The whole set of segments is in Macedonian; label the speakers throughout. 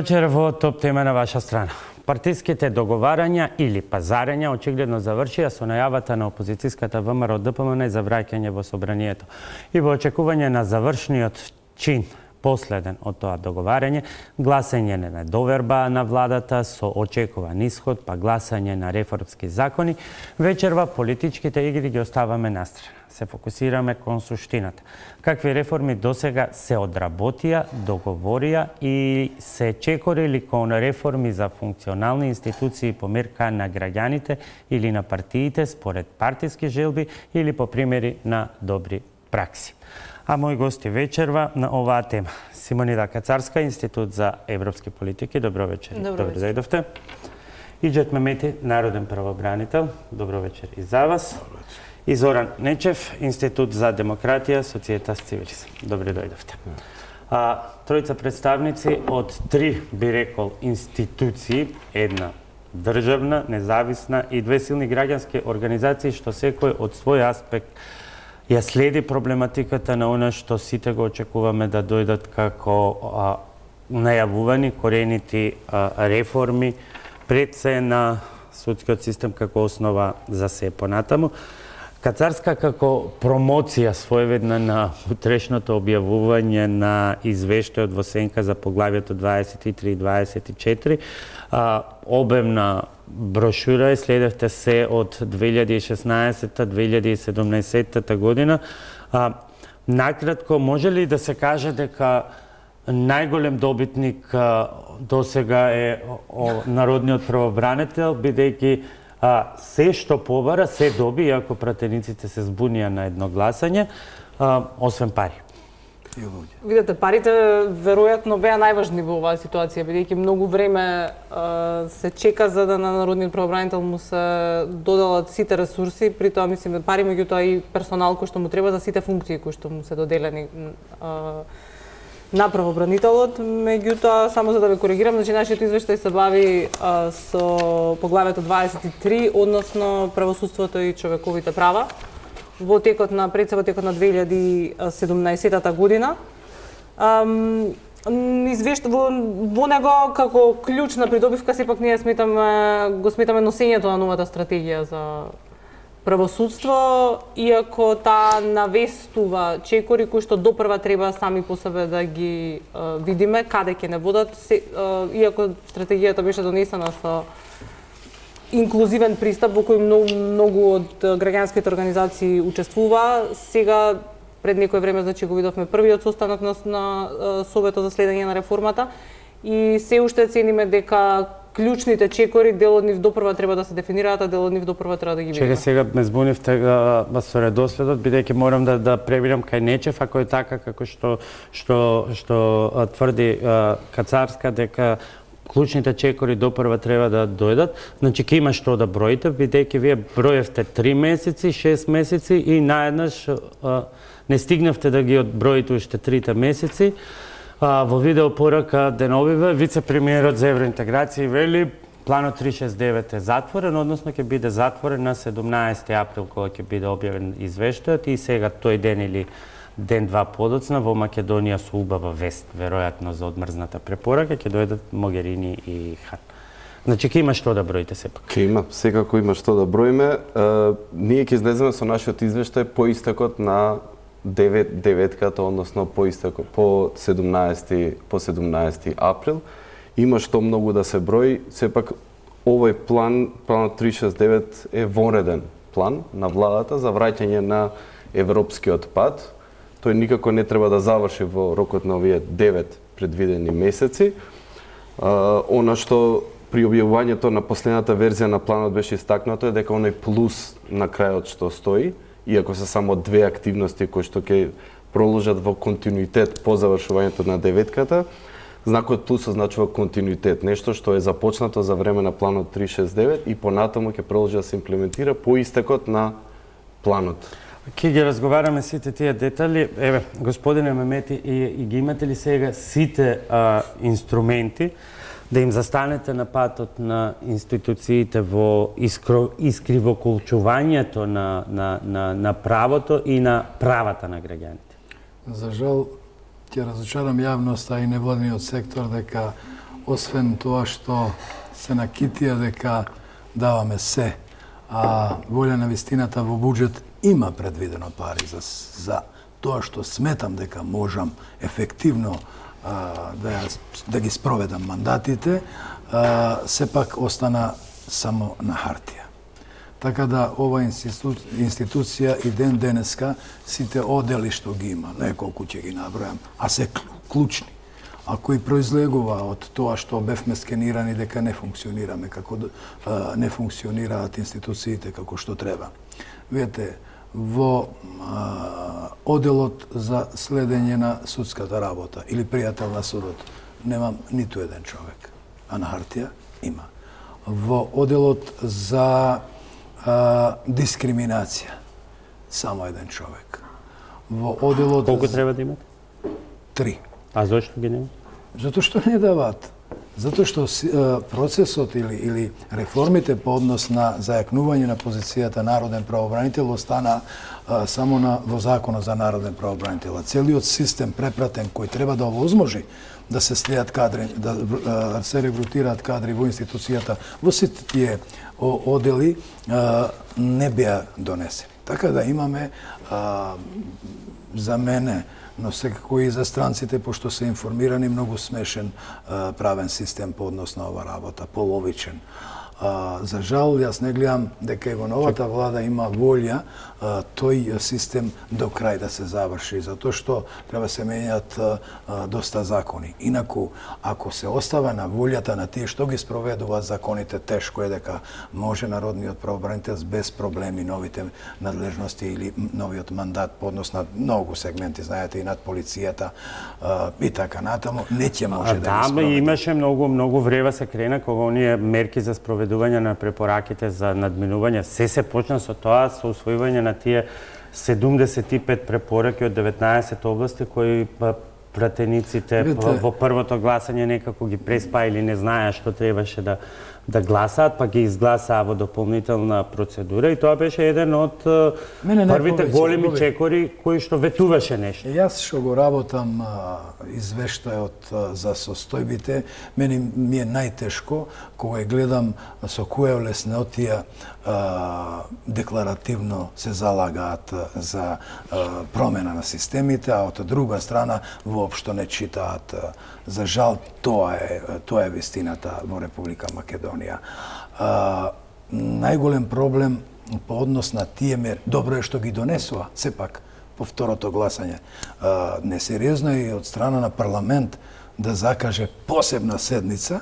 Speaker 1: вечер во топ тема на ваша страна. Партиските договарања или пазарења очигледно завршија со најавата на опозицијската ВМРО ДПМН за враќање во собранието. И во очекување на завршниот чин последен од тоа договарање, гласање на недоверба на владата со очекуван исход, па гласање на реформски закони, вечерва политичките игри ги оставаме настрана. Се фокусираме кон суштината. Какви реформи досега се одработија, договорија и се чекорили кон реформи за функционални институции по мерка на граѓаните или на партиите според партиски желби или по примери на добри пракси. А мои гости вечерва на оваа тема. Симонида Кацарска, Институт за европски политики. Добро вечер. Добро дојдовте. Иџет Мемети, народен правобранител. Добро вечер и за вас. И Зоран Нечев, Институт за демократија, Societas Civilis. Добро дојдовте. Тројца представници од три, би рекол, институции, една државна, независна и две силни граѓански организации, што секој од свој аспект ја следи проблематиката на она што сите го очекуваме да дојдат како најавувани коренити реформи пред се на судскиот систем како основа за се понатаму. Кацарска како промоција своеведна на утрешното објавување на извештајот во сенка за поглавието 23 и 24, обемна брошура и следевте се од 2016-2017 година. Накратко, може ли да се каже дека најголем добитник досега е народниот правобранител, бидејќи се што побара, се доби, иако пратениците се збунија на едно гласање, освен пари?
Speaker 2: Видете, парите веројатно беа најважни во оваа ситуација, бидејќи многу време се чека за да на народниот правобранител му се доделат сите ресурси, при тоа мислиме пари, меѓутоа и персонал кој што му треба за сите функции кои што му се доделени на правобранителот. Меѓутоа, само за да ве коригирам, значи нашиот извештај се бави со поглавието 23, односно правосудството и човековите права во текот на 2017 година. Во него како клучна придобивка сепак ние го сметаме носењето на новата стратегија за правосудство, иако таа навестува чекори кои што допрва треба сами по себе да ги видиме каде ќе не водат, иако стратегијата беше донесена со инклузивен пристап во кој многу од граѓанските организации учествува. Сега пред некој време значи го видовме првиот состанок на Советот за следење на реформата и се уште цениме дека клучните чекори, дел од нив допрва треба да се дефинираат, а дел од нив допрва треба да ги видиме.
Speaker 1: Чека, сега ме збунивте со редоследот, бидејќи морам да пребирам кај Нечев, ако е така како што тврди Кацарска, дека клучните чекори допрва треба да дојдат. Значи, ќе има што да броите, бидејќи вие броевте 3 месеци, 6 месеци и наеднаш не стигнавте да ги одброите уште 3 месеци. Во видео порака деновиве, вице-премиерот за евроинтеграција вели планот 369 е затворен, односно ќе биде затворен на 17 април кога ќе биде објавен извештајот и сега тој ден или ден-два подоцна во Македонија со убава вест, веројатно за одмрзната препорака, ќе дојдат Могерини и Хан. Значи, ќе има што да броите сепак?
Speaker 3: Ќе има, секако има што да броиме. Ние ќе излеземе со нашиот извештај по истекот на деветката, односно по 17 април. Има што многу да се брои, сепак овој планот 369 е вонреден план на владата за враќање на европскиот пат. Тој никако не треба да заврши во рокот на овие 9 предвидени месеци. Она што при објавувањето на последната верзија на планот беше истакнато е дека оној плюс на крајот што стои, иако се само две активности кои што ќе проложат во континуитет по завршувањето на деветката, знакот плюс означува континуитет, нешто што е започнато за време на планот 369 и понатаму ќе продолжи да се имплементира по истекот на планот.
Speaker 1: Ќе ги разговараме сите тие детали. Еве, господине Мемети, и ги имате ли сега сите инструменти да им застанете на патот на институциите во искривоколчувањето на правото и на правата на граѓаните?
Speaker 4: За жал, ќе разочарам јавноста и невладниот сектор дека освен тоа што се накитија дека даваме се, а волја на вистината во буџет има предвидено пари за тоа што сметам дека можам ефективно да ги спроведам мандатите, сепак остана само на хартија. Така да ова институција и ден денеска сите одели што ги има, неколку ќе ги набројам, а се клучни, а кои произлегува од тоа што бевме скенирани дека не функционираме, како не функционираат институциите како што треба. Видете, во оделот за следење на судската работа или пријател на судот немам ниту еден човек, а на хартија има. Во оделот за дискриминација само еден човек. Во оделот...
Speaker 1: Колку треба да имате?
Speaker 4: 3.
Speaker 1: А зошто ги нема?
Speaker 4: Затоа што не даваат. Затоа што процесот или реформите по однос на зајакнување на позицијата народен правобранител остана само во Законот за народен правобранител. Целиот систем препратен кој треба да овозможи да се слеат кадри, да се регрутираат кадри во институцијата, во сите тие одели не беа донесени. Така да имаме за мене, но секако и за странците, пошто се информирани, многу смешен правен систем по однос на ова работа, половичен. За жал, јас не гледам дека и во новата влада има волја тој систем до крај да се заврши, затоа што треба се менјат доста закони. Инаку, ако се остава на волјата на тие што ги спроведуваат законите, тешко е дека може народниот правобранител без проблеми новите надлежности или новиот мандат по однос на многу сегменти, знаете, и над полицијата и така натаму, не ќе може да ги спроведе.
Speaker 1: Да, имаше многу време се крена кога оние мерки за спроведување на препораките за надминување, се почна со тоа, со усвојување на тие 75 препораки од 19 области кои пратениците во првото гласање некако ги преспа или не знаеа што требаше да гласаат, па ги изгласаа во дополнителна процедура и тоа беше еден од првите големи чекори кои што ветуваше нешто.
Speaker 4: Јас што го работам извештајот за состојбите, мене ми е најтешко кога ја гледам со која леснотија декларативно се залагаат за промена на системите, а од друга страна воопшто не читаат. За жал, тоа е вистината во Република Македонија. Најголем проблем по однос на тие мери, добро е што ги донесува, сепак, по второто гласање. Несериозно е и од страна на парламент да закаже посебна седница,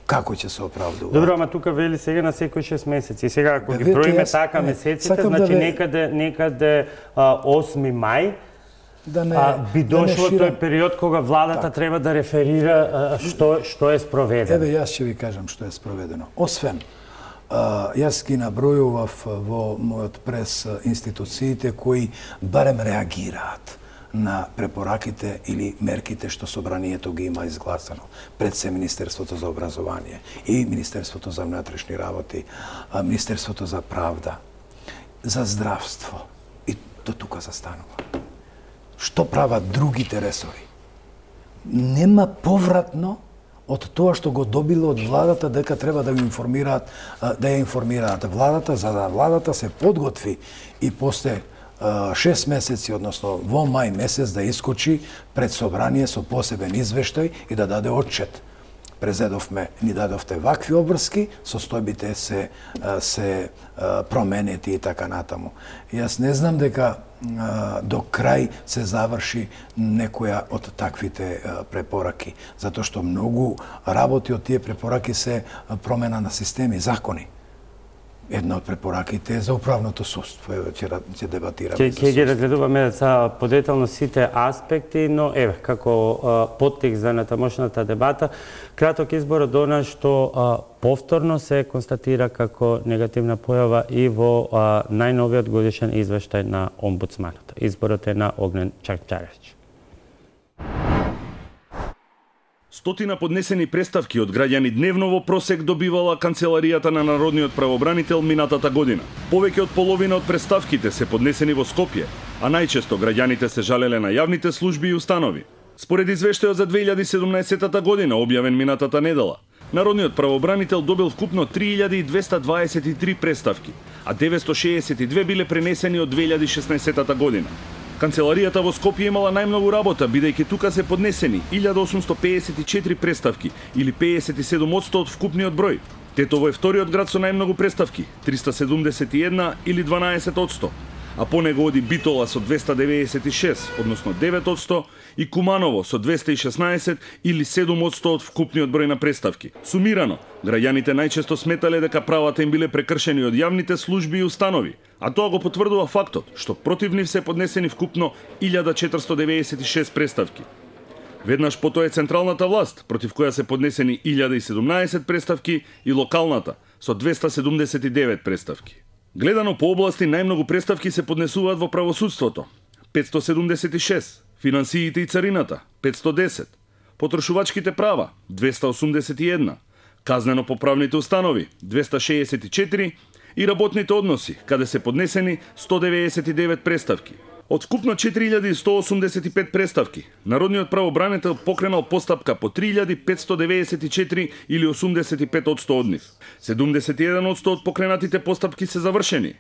Speaker 4: како ќе се оправдува.
Speaker 1: Добро, ама тука вели сега на секој 6 месеци. И сега ако ги броиме така месеците, значи некаде 8 мај, би дошло тој период кога владата треба да реферира што е спроведено.
Speaker 4: Еве, јас ќе ви кажам што е спроведено. Освен, јас ги набројував во мојот прес институциите кои барем реагираат на препораките или мерките што собранието ги има изгласано. Пред се Министерството за образование и Министерството за внатрешни работи, Министерството за правда, за здравство. И до тука застанува. Што прават другите ресори? Нема повратно од тоа што го добило од владата дека треба да ја информираат владата, за да владата се подготви и после 6 месеци, односно во мај месец да искочи пред собрание со посебен извештај и да даде отчет. Ни дадовте вакви обврски, состојбите се променети и така натаму. Јас не знам дека до крај се заврши некоја од таквите препораки, затоа што многу работи од тие препораки се промена на системи, закони. Една од препораките е за управното судство. Ќе дебатираме.
Speaker 1: Ќе ги разгледуваме за подетално сите аспекти, но еве, како поттекст за натамошната дебата, краток избор од она што повторно се констатира како негативна појава и во најновиот годишен извештај на омбудсманот. Изборот е на Огнен Чарчаревич.
Speaker 5: Стотина поднесени преставки од граѓани дневно во просек добивала канцеларијата на Народниот правобранител минатата година. Повеќе од половина од преставките се поднесени во Скопје, а најчесто граѓаните се жалеле на јавните служби и установи. Според извештајот за 2017 година, објавен минатата недела, Народниот правобранител добил вкупно 3223 преставки, а 962 биле пренесени од 2016 година. Канцеларијата во Скопје имала најмногу работа, бидејќи тука се поднесени 1854 преставки, или 57% од вкупниот број. Тетово е вториот град со најмногу преставки, 371 или 12%, а по него оди Битола со 296, односно 9%, и Куманово со 216 или 7% од вкупниот број на преставки. Сумирано, граѓаните најчесто сметале дека правата им биле прекршени од јавните служби и установи, а тоа го потврдува фактот што против нив се поднесени вкупно 1496 преставки. Веднаш потоа е централната власт, против која се поднесени 1017 преставки, и локалната со 279 преставки. Гледано по области, најмногу преставки се поднесуваат во правосудството, 576, финансиите и царината, 510, потрошувачките права, 281, казнено-поправните установи, 264 и работните односи, каде се поднесени 199 преставки. Од вкупно 4185 преставки, Народниот правобранител покренал постапка по 3594 или 85% од нив. 71% од покренатите постапки се завршени,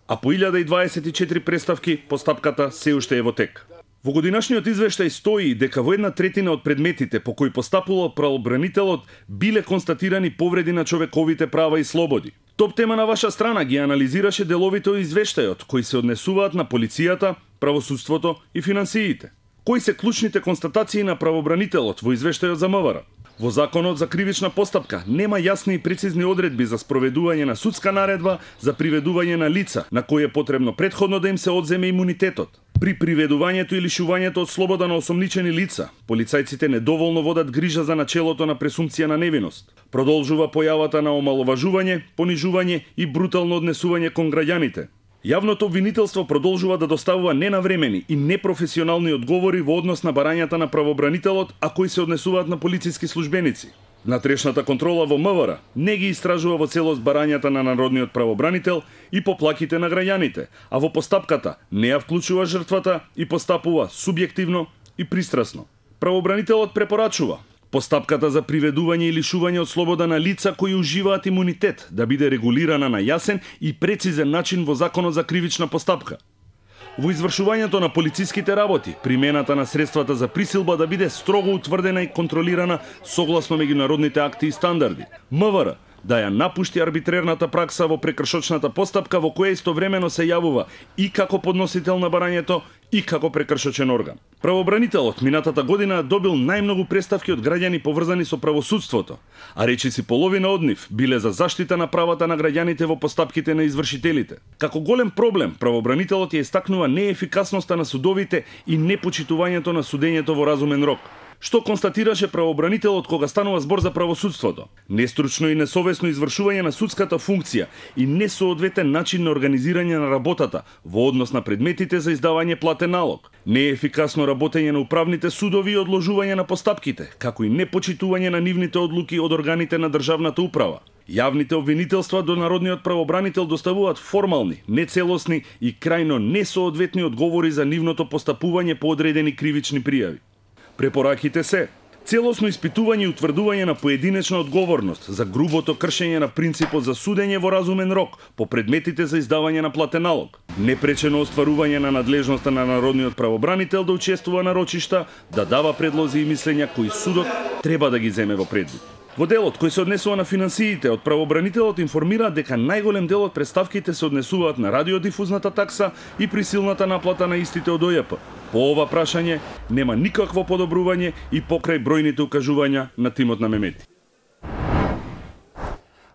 Speaker 5: а по 1024 преставки постапката се уште е во тек. Во годинашниот извештај стои дека во 1/3 од предметите по кои постапувал правобранителот биле констатирани повреди на човековите права и слободи. Топ тема на ваша страна ги анализираше деловите од извештајот кои се однесуваат на полицијата, правосудството и финансиите. Кои се клучните констатации на правобранителот во извештајот за МВР? Во Законот за кривична постапка нема јасни и прецизни одредби за спроведување на судска наредба за приведување на лица на кои е потребно претходно да им се одземе имунитетот. При приведувањето или лишувањето од слобода на осомничени лица, полицајците недоволно водат грижа за начелото на пресумпција на невиност. Продолжува појавата на омаловажување, понижување и брутално однесување кон граѓаните. Јавното обвинителство продолжува да доставува ненавремени и непрофесионални одговори во однос на барањата на правобранителот, а кои се однесуваат на полициски службеници. Внатрешната контрола во МВР не ги истражува во целост барањата на Народниот правобранител и поплаките на граѓаните, а во постапката не ја вклучува жртвата и постапува субјективно и пристрасно. Правобранителот препорачува постапката за приведување и лишување од слобода на лица кои уживаат имунитет да биде регулирана на јасен и прецизен начин во Законот за кривична постапка. Во извршувањето на полициските работи, примената на средствата за присилба да биде строго утврдена и контролирана согласно меѓународните акти и стандарди. МВР да ја напушти арбитрерната пракса во прекршочната постапка во која истовремено се јавува и како подносител на барањето и како прекршочен орган. Правобранителот минатата година добил најмногу преставки од граѓани поврзани со правосудството, а речиси половина од нив биле за заштита на правата на граѓаните во постапките на извршителите. Како голем проблем, правобранителот ја истакнува неефикасноста на судовите и непочитувањето на судењето во разумен рок. Што констатираше правобранителот кога станува збор за правосудството? Нестручно и несовесно извршување на судската функција и несоодветен начин на организирање на работата во однос на предметите за издавање платен налог. Неефикасно работење на управните судови и одложување на постапките, како и непочитување на нивните одлуки од органите на државната управа. Јавните обвинителства до Народниот правобранител доставуваат формални, нецелосни и крајно несоодветни одговори за нивното постапување по одредени кривични пријави. Препораките се целосно испитување и утврдување на поединечна одговорност за грубото кршење на принципот за судење во разумен рок по предметите за издавање на платен налог, непречено остварување на надлежноста на Народниот правобранител да учествува на рочишта, да дава предлози и мислења кои судот треба да ги земе во предвид. Во делот кој се однесува на финансиите, од правобранителот информира дека најголем дел од преставките се однесуваат на радиодифузната такса и присилната наплата на истите од ОЈП. По ова прашање нема никакво подобрување и покрај бројните укажувања на тимот на Мемети.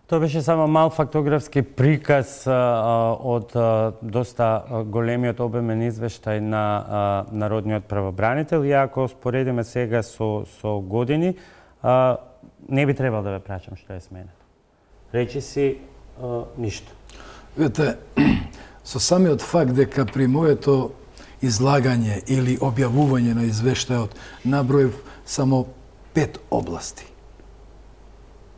Speaker 1: Тоа беше само мал фактографски приказ од доста големиот обемен извештај на Народниот правобранител. И ако споредиме сега со години, не би требало да ве прашам што е сменето. Речи си ништо.
Speaker 4: Видите, со самиот факт дека при моето излагање или објавување на извештајот наброив само 5 области.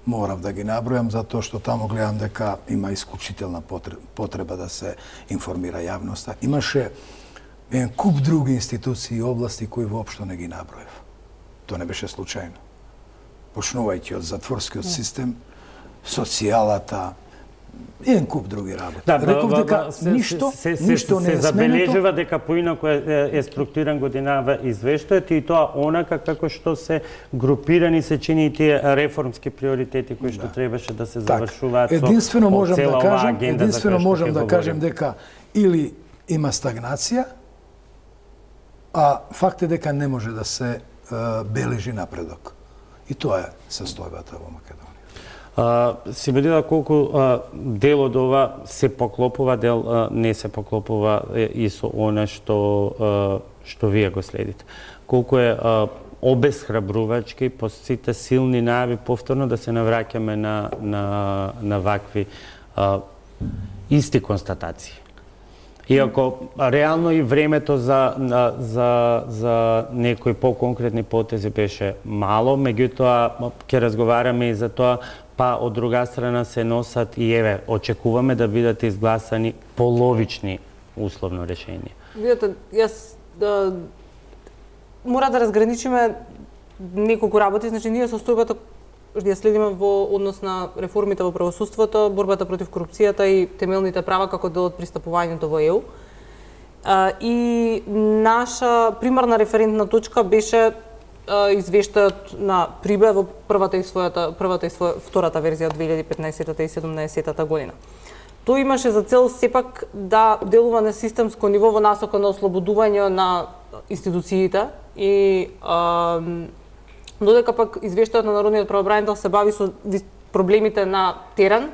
Speaker 4: Морав да ги набројам затоа што таму гледам дека има исклучителна потреба да се информира јавноста. Имаше еден куп други институции и области кои воопшто не ги наброев. Тоа не беше случајно. Почнувајќи од затворскиот систем, социјалата, еден куп други работи. Реков дека ништо не е сменето.
Speaker 1: Се забележува дека поинаку е структуриран годинава извештајот и тоа онака како што се групирани се чини тие реформски приоритети кои што требаше да се завршуваат со
Speaker 4: единствено можам да кажам,
Speaker 1: агенда
Speaker 4: единствено можам да кажем дека или има стагнација, а факт е дека не може да се бележи напредок. И тоа е состојбата во Македонија.
Speaker 1: Си бедила колку дел од ова се поклопува, дел не се поклопува и со она што вие го следите. Колку е обесхрабрувачки по сите силни најави повторно да се навраќаме на вакви исти констатации. Иако реално и времето за некои поконкретни потези беше мало, меѓутоа ќе разговараме и за тоа, па од друга страна се носат и еве, очекуваме да бидат изгласани половични условно решение.
Speaker 2: Видете, јас мора да разграничиме неколку работи, значи ние состојбата ја следиме во однос на реформите во правосудството, борбата против корупцијата и темелните права како дел од пристапувањето во ЕУ. И наша примарна референтна точка беше извештајот на Прибе во втората втората верзија од 2015 и 2017 година. Тој имаше за цел сепак да делува на системско ниво во насока на ослободување на институциите и додека пак извештајот на Народниот правобранител се бави со проблемите на терен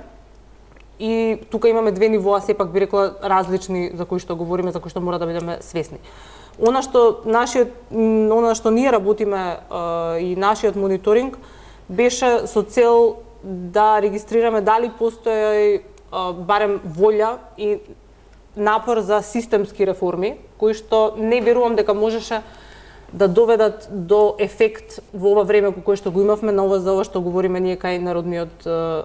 Speaker 2: и тука имаме две нивоа, сепак би рекла различни за кои што говориме, за кои што мора да бидеме свесни. Она што ние работиме и нашиот мониторинг беше со цел да регистрираме дали постои барем волја и напор за системски реформи, кои што не верувам дека можеше да доведат до ефект во ова време кога што го имавме на ова за ова што говориме ние кај Народниот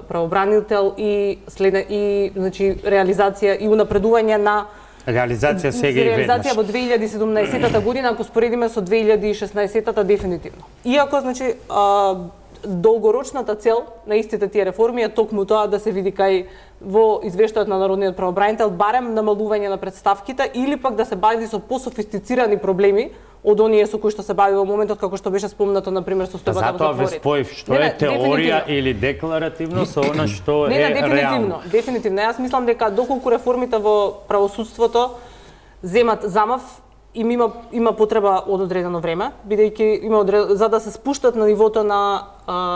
Speaker 2: правобранител и значи реализација и унапредување на
Speaker 1: реализација сега и веднаш.
Speaker 2: Реализација во 2017 година, ако споредиме со 2016 дефинитивно. Иако значи долгорочната цел на истите тие реформи е токму тоа да се види кај во извештајот на Народниот правобранител барем намалување на представките или пак да се бави со пософистицирани проблеми од оние со кои што се бави во моментот, како што беше спомнато, например, состојбата во затворите.
Speaker 1: Затоа ве споив што е теорија или декларативно со она што е реално.
Speaker 2: Дефинитивно. Јас мислам дека доколку реформите во правосудството земат замав, има потреба од одредено време, бидејќи за да се спуштат на нивото на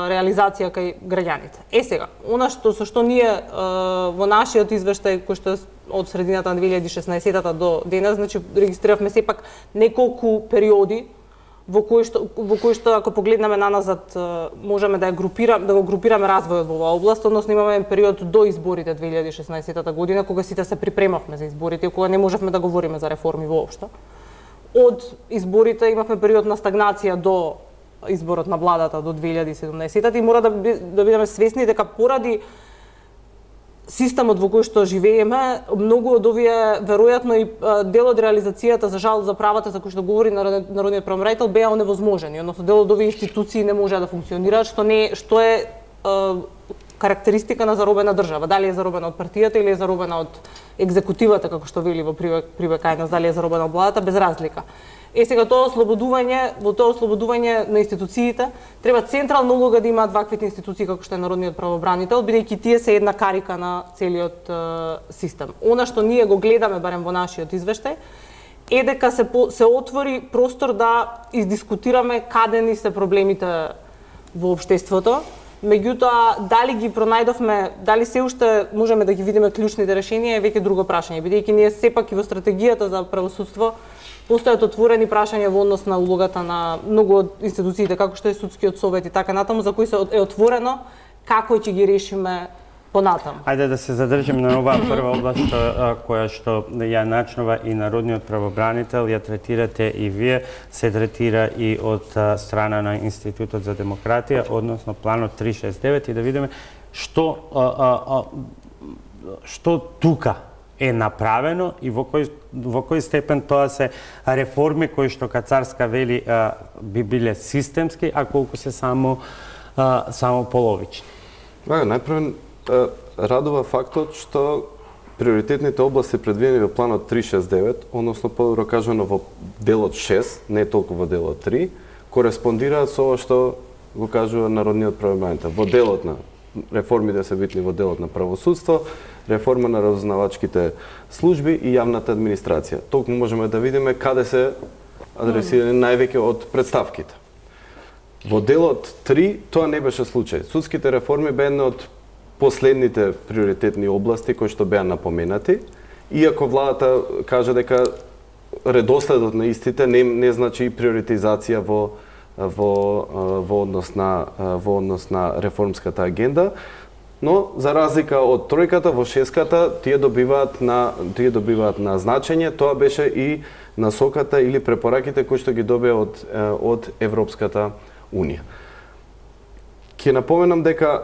Speaker 2: реализација кај граѓаните. Сега, она со што ние во нашиот извештај кој што е од средината на 2016 до денес, значи регистриравме сепак неколку периоди во кои што ако погледнеме наназад можеме да го групираме развојот во оваа област, односно имаме период до изборите 2016 година кога сите се припремавме за изборите, кога не можевме да говориме за реформи воопшто. Од изборите имавме период на стагнација до изборот на владата до 2017 и мора да бидеме свесни дека поради системот во кој што живееме, многу од овие веројатно и дел од реализацијата за жал за правата за кои што говори Народниот правобранител беа оневозможени, односно дел од овие институции не можеа да функционираат, што е карактеристика на заробена држава, дали е заробена од партијата или е заробена од екзекутивата, како што вели во привекајност, дали е заробена од владата, без разлика. Сега во тоа ослободување на институциите треба централна улога да имаат ваквите институции како што е Народниот правобранител, бидејќи тие се една карика на целиот систем. Она што ние го гледаме барем во нашиот извештај е дека се отвори простор да издискутираме каде ни се проблемите во општеството. Меѓутоа, дали ги пронајдовме, дали се уште можеме да ги видиме клучните решенија е веќе друго прашање, бидејќи ние сепак и во стратегијата за правосудство постојат отворени прашања во однос на улогата на многу од институциите, како што е Судскиот совет и така натаму, за кои се е отворено како ќе ги решиме понатаму.
Speaker 1: Ајде да се задржиме на оваа прва област која што ја начнува и Народниот правобранител, ја третирате и вие, се третира и од страна на Институтот за демократија, односно планот 369 и да видиме што тука е направено и во кој степен тоа се реформи кои што Кацарска вели би биле системски, а колку се само половични?
Speaker 3: Најпрвен радува фактот што приоритетните области предвидени во планот 369, односно подобро кажано во делот 6, не толку во делот 3, кореспондираат со ова што го кажува народниот правобранител. Во делот на реформите се битни во делот на правосудство, реформа на разузнавачките служби и јавната администрација. Толку можеме да видиме каде се адресирани највеќе од представките. Во делот 3 тоа не беше случај. Судските реформи беа една од последните приоритетни области кои што беа напоменати, иако владата кажа дека редоследот на истите не значи приоритизација во однос на реформската агенда, но за разлика од тројката, во шеската тие добиваат на значење. Тоа беше и насоката или препораките кои што ги добија од Европската Унија. Ќе напоменам дека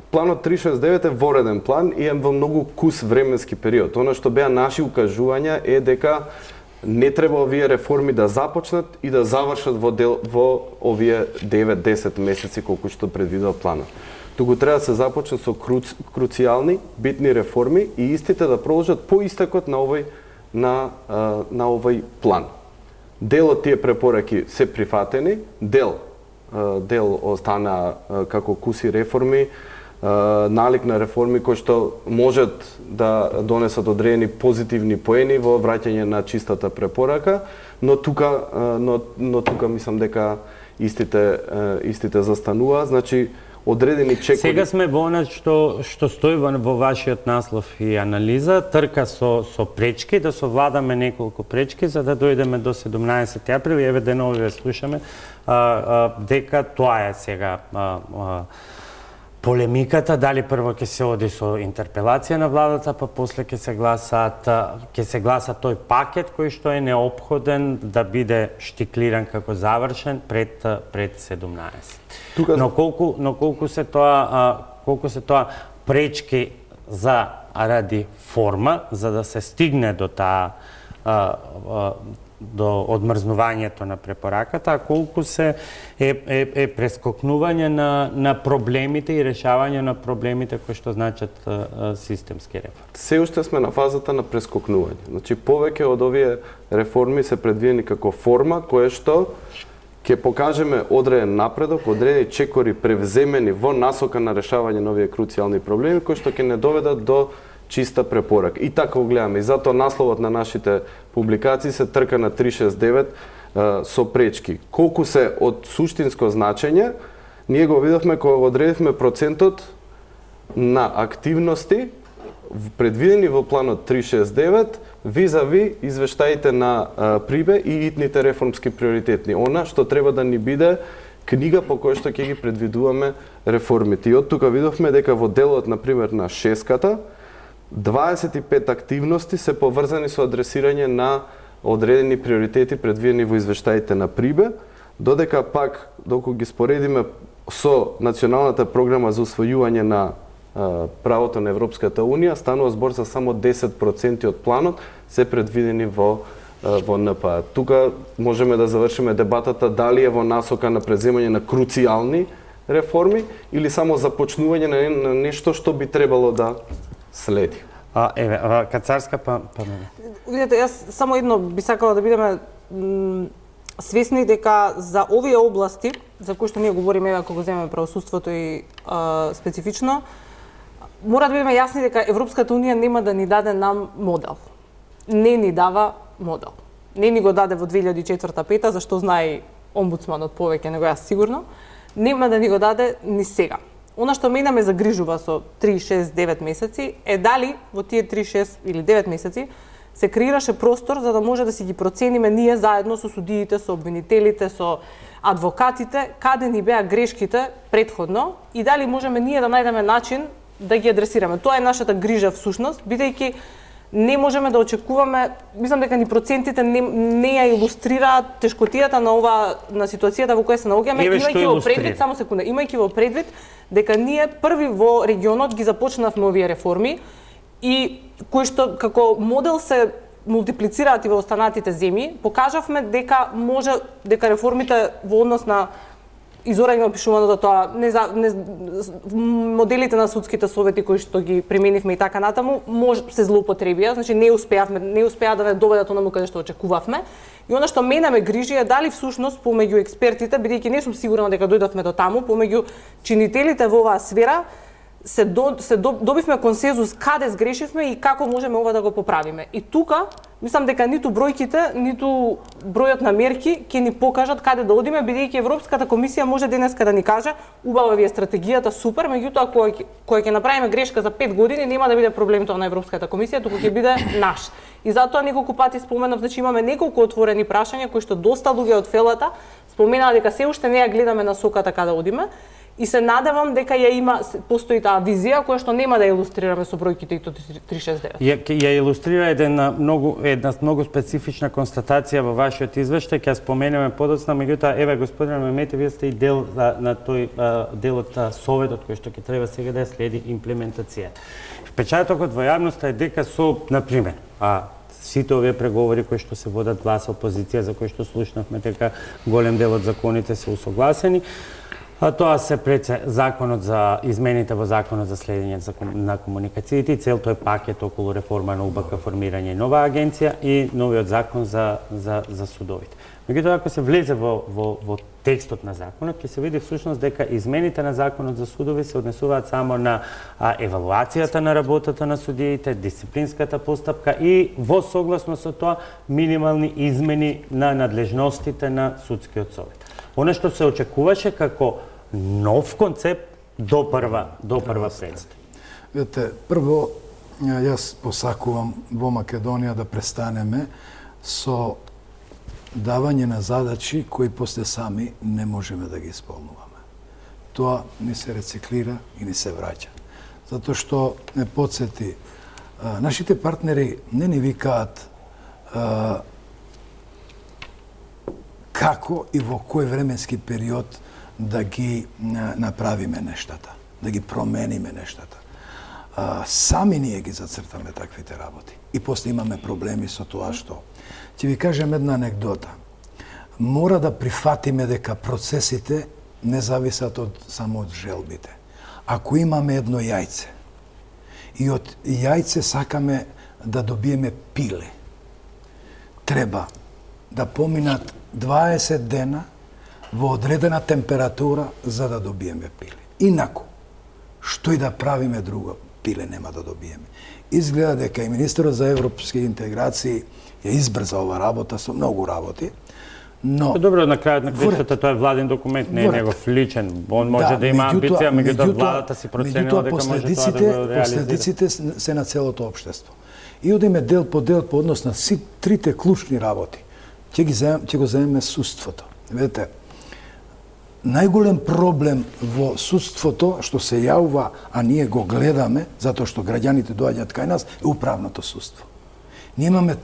Speaker 3: планот 369 е вореден план и е во многу кус временски период. Она што беа наши укажувања е дека не треба овие реформи да започнат и да завршат во овие 9-10 месеци колку што предвидува планот. Туку треба да се започне со круцијални, битни реформи и истите да продолжат по истекот на овој план. Дел од тие препораки се прифатени, дел остана како куси реформи, налик на реформи кои што можат да донесат одредени позитивни поени во враќање на чистата препорака, но тука мислам дека истите застанува, значи одредени чекори.
Speaker 1: Сега сме во она што стои во вашиот наслов и анализа, трка со пречки, да совладаме неколку пречки за да дојдеме до 17 април и еве денови ве слушаме дека тоа е сега полемиката, дали прво ќе се оди со интерпелација на владата, па после ќе се гласа тој пакет кој што е неопходен да биде штиклиран како завршен пред 17. Но колку се тоа пречки ради форма за да се стигне до до одмрзнувањето на препораката, а колку се е прескокнување на проблемите и решавање на проблемите кои што значат системски реформи.
Speaker 3: Се уште сме на фазата на прескокнување. Значи повеќе од овие реформи се предвидени како форма која што ќе покажеме одреден напредок, одредени чекори превземени во насока на решавање на овие круцијални проблеми кои што ќе не доведат до чиста препорака. И така го гледаме. И затоа насловот на нашите публикации се трка на 369 со пречки. Колку се од суштинско значење, ние го видовме кога го одредивме процентот на активности предвидени во планот 369 визави извештаите на Прибе и итните реформски приоритетни. Она што треба да ни биде книга по која што ќе ги предвидуваме реформите. И од тука видовме дека во делот, например, на шеската, 25 активности се поврзани со адресирање на одредени приоритети предвидени во извештаите на Прибе, додека пак, доколку ги споредиме со Националната програма за усвојување на правото на Европската Унија, станува збор за само 10% од планот се предвидени во НПА. Тука можеме да завршиме дебатата дали е во насока на преземање на круцијални реформи или само започнување на нешто што би требало да следи.
Speaker 1: Кацарска па мене.
Speaker 2: Видете, јас само едно би сакала да бидеме свесни дека за овие области за кои што ние говориме, ако го земеме правосудството и специфично, мора да бидеме јасни дека Европската Унија нема да ни даде нам модел. Не ни дава модел. Не ни го даде во 2004-2005, зашто знае омбудсманот повеќе него јас сигурно. Нема да ни го даде ни сега. Она што мене ме загрижува со 3, 6, 9 месеци е дали во тие 3, 6 или 9 месеци се креираше простор за да може да си ги процениме ние заедно со судиите, со обвинителите, со адвокатите, каде ни беа грешките предходно и дали можеме ние да најдеме начин да ги адресираме. Тоа е нашата грижа всушност, бидејќи не можеме да очекуваме, мислам дека ни процентите не ја илустрираат тешкотијата на ситуацијата во која се наоѓаме, имајќи во предвид, само имајќи во предвид дека ние први во регионот ги започнавме овие реформи и кои што како модел се мултиплицираат и во останатите земји, покажавме дека дека реформите во однос на и Зора има опишуваното тоа, моделите на судските совети кои што ги применивме и така натаму, се злоупотребија, значи не успеа да не доведат онаму каде што очекувавме. И она што мене ме грижи е дали всушност помеѓу експертите, бидејќи не сум сигурна дека дојдовме до таму, помеѓу чинителите во оваа сфера, добивме консензус каде сгрешивме и како можеме ова да го поправиме. И тука, мислам дека ниту бројките, ниту бројот на мерки ќе ни покажат каде да одиме, бидејќи Европската комисија може денеска да ни каже убава ви е стратегијата, супер, меѓутоа кога ќе направиме грешка за 5 години нема да биде проблем тоа на Европската комисија, туку ќе биде наш. И затоа неколку пати споменав, значи имаме неколку отворени прашања кои што доста луѓе од фелата споменаа дека се уште не ја гледаме насоката каде одиме. И се надевам дека постои таа визија која што нема да ја илустрираме со бројките и 369.
Speaker 1: Ја илустрира една многу специфична констатација во вашиот извештај, ќе споменеме подоцна, меѓутоа еве господине Мемети, вие сте и дел на тој делот советот кој што ќе треба сега да следи имплементацијата. Впечатокот во јавноста е дека на пример, сите овие преговори кои што се водат гласа опозиција, за кои што слушнавме дека голем дел од законите се усогласени, а тоа се пред законот за измените во законот за следење на комуникациите и цел тој пакет околу реформа на УБК, формирање нова агенција и новиот закон за судовите. Меѓутоа, ако се влезе во текстот на законот, ќе се види всушност дека измените на законот за судови се однесуваат само на евалуацијата на работата на судиите, дисциплинската постапка и во согласност со тоа минимални измени на надлежностите на судскиот совет. Оно што се очекуваше како нов концепт допрва предстои.
Speaker 4: Видете, прво, јас посакувам во Македонија да престанеме со давање на задачи кои после сами не можеме да ги исполнуваме. Тоа ни се рециклира и ни се враќа. Затоа што ме подсети, нашите партнери не ни викаат како и во кој временски период да ги направиме нештата, да ги промениме нештата. Сами ние ги зацртаме таквите работи. И после имаме проблеми со тоа што. Ќе ви кажем една анекдота. Мора да прифатиме дека процесите не зависат само од желбите. Ако имаме едно јајце и од јајце сакаме да добиеме пиле, треба да поминат 20 дена во одредена температура за да добиеме пиле. Инаку, што и да правиме друго, пиле нема да добиеме. Изгледа дека и министерот за европски интеграции ја избрза ова работа со многу работи, но...
Speaker 1: Добро, на крајот на крајштата тоа е владен документ, не е негов личен. Он може да има амбиција, меѓутоа владата си проценила дека може тоа да го реализира.
Speaker 4: Последиците се на целото општество. И одиме дел по однос на трите клучни работи. Ќе го земеме судството. Видете, најголем проблем во судството што се јавува, а ние го гледаме, затоа што граѓаните доаѓаат кај нас, е управното судство. Ние имаме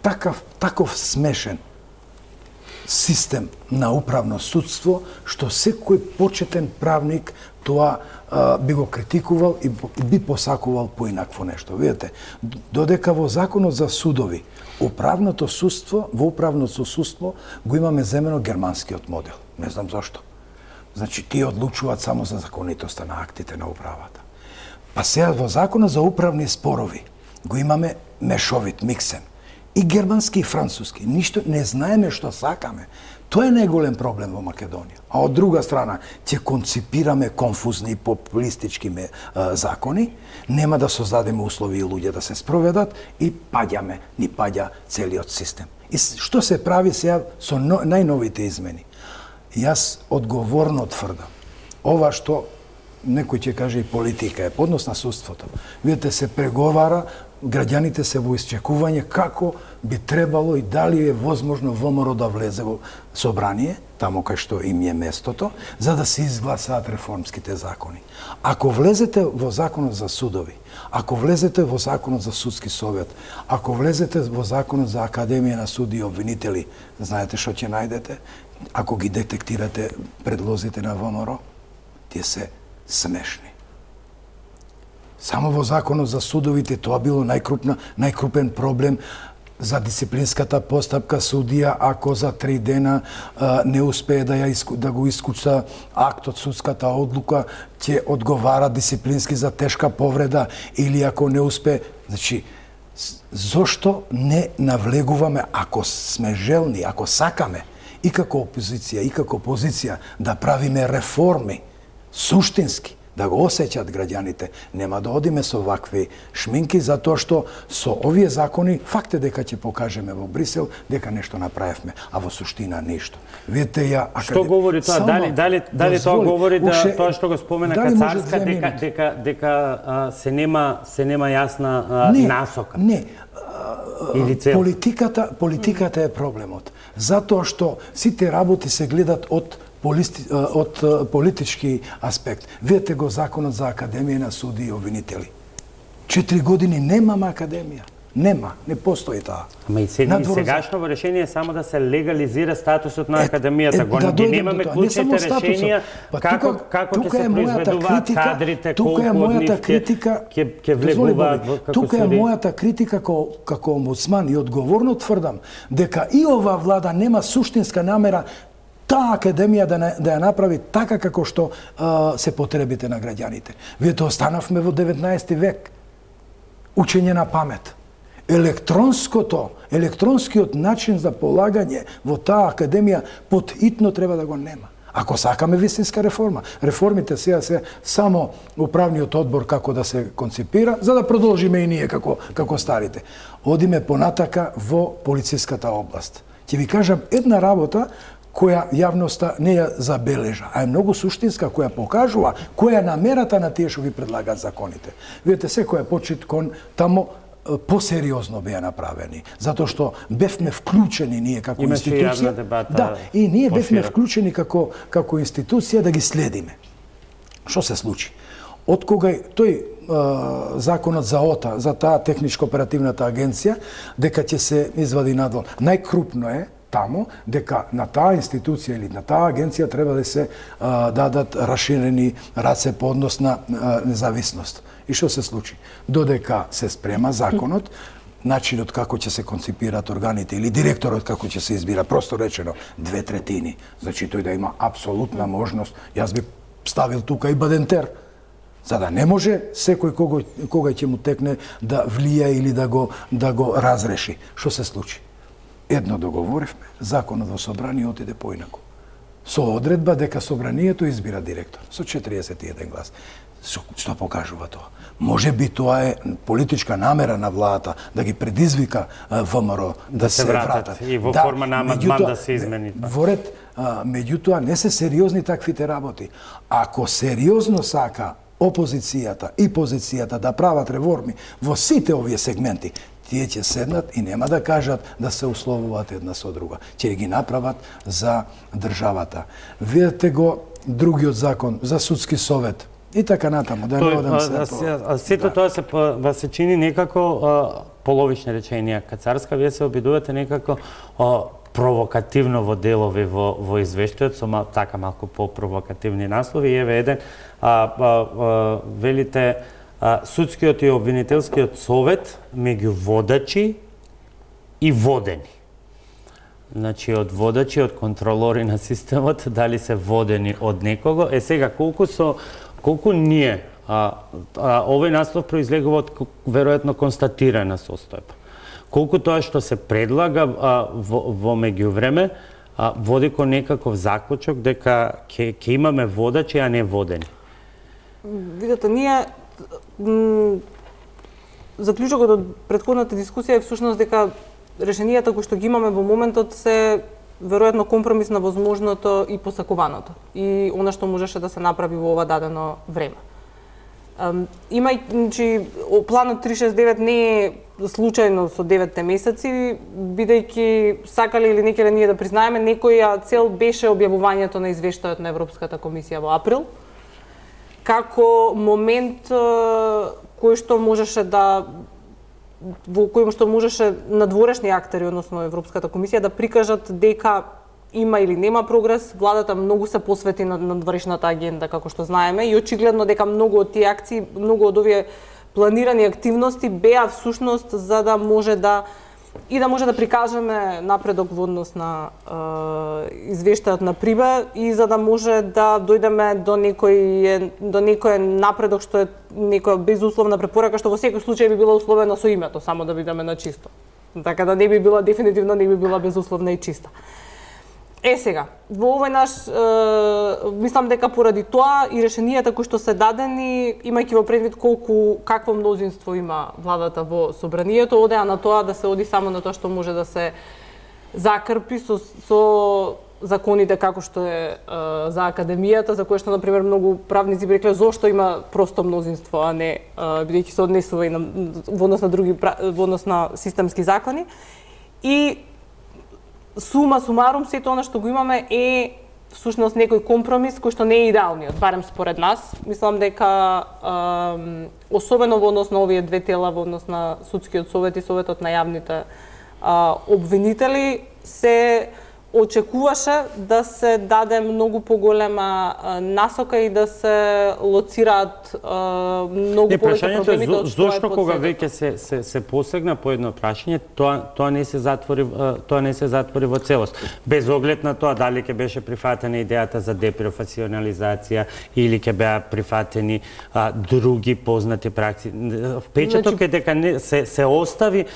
Speaker 4: таков смешен систем на управно судство, што секој почетен правник тоа би го критикувал и би посакувал поинакво нешто. Видете, додека во законот за судови, во управното судство го имаме земено германскиот модел. Не знам зошто. Значи, тие одлучуваат само за законитоста на актите на управата. Па сега во законот за управни спорови го имаме мешовит, миксен. И германски и француски. Ништо не знаеме што сакаме. Тоа е најголем проблем во Македонија. А од друга страна, ќе конципираме конфузни и популистички закони, нема да создадеме услови и луѓе да се спроведат и ни паѓа целиот систем. И што се прави сега со најновите измени? Јас одговорно тврдам. Ова што некој ќе каже и политика е поднос на судството. Видите, се преговара, граѓаните се во исчекување како би требало и дали е возможно ВМРО да влезе во собрание, таму кај што им е местото, за да се изгласаат реформските закони. Ако влезете во законот за судови, ако влезете во законот за судски совет, ако влезете во законот за академија на суди и обвинители, знаете што ќе најдете? Ако ги детектирате предлозите на ВМРО, тие се смешни. Само во законот за судовите тоа било најкрупен проблем за дисциплинската постапка судија, ако за 3 дена не успее да го искуца актот, судската одлука, ќе одговара дисциплински за тешка повреда, или ако не успее. Значи, зошто не навлегуваме, ако сме желни, ако сакаме, и како опозиција, и како позиција, да правиме реформи, суштински, да го осеќат граѓаните, нема да одиме со вакви шминки, затоа што со овие закони, факт е дека ќе покажеме во Брисел дека нешто направевме, а во суштина ништо. Видите ја...
Speaker 1: Што говори тоа? Дали тоа говори тоа што го спомена Кацарска, дека се нема јасна насока?
Speaker 4: Не, политиката е проблемот. Затоа што сите работи се гледат од политички аспект. Видете го законот за академија на суди и обвинители. 4 години немаме академија. Нема, не постои таа.
Speaker 1: Ама и сегашно решение е само да се легализира статусот на академијата. Ги немаме клучните решенија како ќе се произведуваат кадрите, колку од нив ќе влегуваат како суди.
Speaker 4: Тука е мојата критика како омбудсман и одговорно тврдам дека и ова влада нема суштинска намера таа академија да ја направи така како што се потребите на граѓаните. Видите, останавме во 19 век. Учење на памет. Електронскиот начин за полагање во таа академија потхитно треба да го нема. Ако сакаме вистинска реформа, реформите сега се само управниот одбор како да се конципира, за да продолжиме и ние како старите. Одиме понатака во полициската област. Ќе ви кажам една работа која јавноста не ја забележа, а е многу суштинска, која покажува која е намерата на тие што ги предлагаат законите. Видите, секој почит кон тамо посериозно беа направени, затоа што бевме вклучени ние како институција. Да, и ние бевме вклучени како институција да ги следиме. Што се случи? Од кога тој законот за ОТА, за таа техничко-оперативната агенција, дека ќе се извади надвор. Најкрупно е тамо дека на таа институција или на таа агенција треба да се дадат расширени раце по однос на независност. И што се случи? Додека се спрема законот, начинот како ќе се конципираат органите или директорот како ќе се избира, просто речено 2/3. Значи тој да има апсолутна можност. Јас би ставил тука и Бадентер, за да не може секој кога ќе му текне да влија или да го разреши. Што се случи? Едно договоривме, законот во собрание отиде поинаку. Со одредба дека собранието избира директор со 41 глас. Што покажува тоа? Може би тоа е политичка намера на владата да ги предизвика ВМРО да се вратат.
Speaker 1: И во форма на амандман да се измени.
Speaker 4: Во ред, меѓутоа не се сериозни таквите работи. Ако сериозно сака опозицијата и позицијата да прават реформи во сите овие сегменти, тие ќе седнат и нема да кажат да се условуваат една со друга. Ќе ги направат за државата. Видете го другиот закон за судски совет. И така натаму, да не одам се.
Speaker 1: Сето тоа се чини некако половични реченија. Кацарска, вие се обидувате некако провокативно во делови во извештајот, со така малку по-провокативни наслови. И еве еден, велите, судскиот и обвинителскиот совет меѓу водачи и водени. Значи, од водачи, од контролори на системот, дали се водени од некого. Сега, колку ние, овој наслов произлегува од веројатно констатирана состојба. Колку тоа што се предлага во меѓувреме води кон некаков заклучок дека ќе имаме водачи, а не водени.
Speaker 2: Видете, ние заклучокот од претходната дискусија е всушност дека решенијата кои што ги имаме во моментот се веројатно компромис на возможното и посакуваното и она што можеше да се направи во ова дадено време. Имајќи планот 369 не е случајно со 9 месеци, бидејќи сакале или некаде ние да признаеме, некоја цел беше објавувањето на извештајот на Европската комисија во април, како момент кој што можеше во кој што можеше надворешни актери, односно Европската комисија, да прикажат дека има или нема прогрес. Владата многу се посвети на надворешната агенда, како што знаеме, и очигледно дека многу од тие акции, многу од овие планирани активности беа всушност за да може да прикажеме напредок во однос на извештајот на Прибе и за да може да дојдеме до некој напредок што е некоја безусловна препорака што во секој случај би било условено со името, само да бидеме на чисто. Така да дефинитивно не би била безусловна и чиста. Сега, во овој наш, мислам дека поради тоа и решенијата кои што се дадени, имајќи во предвид какво мнозинство има владата во собранието, одеа на тоа да се оди само на тоа што може да се закрпи со законите како што е за академијата, за кое што, например, многу правници би рекле зошто има просто мнозинство, а не бидејќи се однесува и во однос на системски закони. И сума сумарум, сето она што го имаме е всушност некој компромис кој што не е идеалниот, барем според нас. Мислам дека особено во однос на овие две тела, во однос на судскиот совет и советот на јавните обвинители, се очекуваше да се даде многу поголема насока и да се лоцираат многу повеќе проблемите од што е
Speaker 1: зошто кога веќе се посегна по едно прашање, тоа не се затвори во целост. Без оглед на тоа дали ќе беше прифатена идејата за депрофесионализација или ќе беа прифатени други познати пракси. Впечаток е дека се остави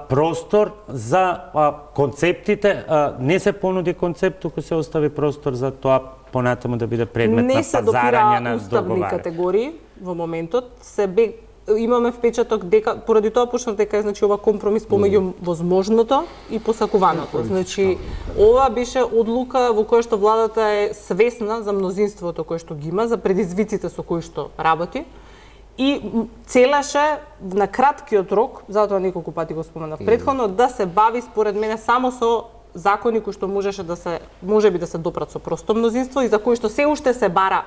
Speaker 1: простор за концептите, не се понуди концепт, туку се остави простор за тоа понатаму да биде предмет на пазарање на договарање. Не се допира уставни категории во моментот. Имаме впечаток дека поради тоа почнав дека е ова компромис помеѓу возможното и посакуваното. Значи ова беше одлука во која што владата е свесна за мнозинството кое што ги има, за предизвиците со кои што работи. И целеше на краткиот рок, затоа неколку пати го споменав претходно, да се бави според мене само со закони кои што можеби да се допрат со просто мнозинство и за кои што се уште се бара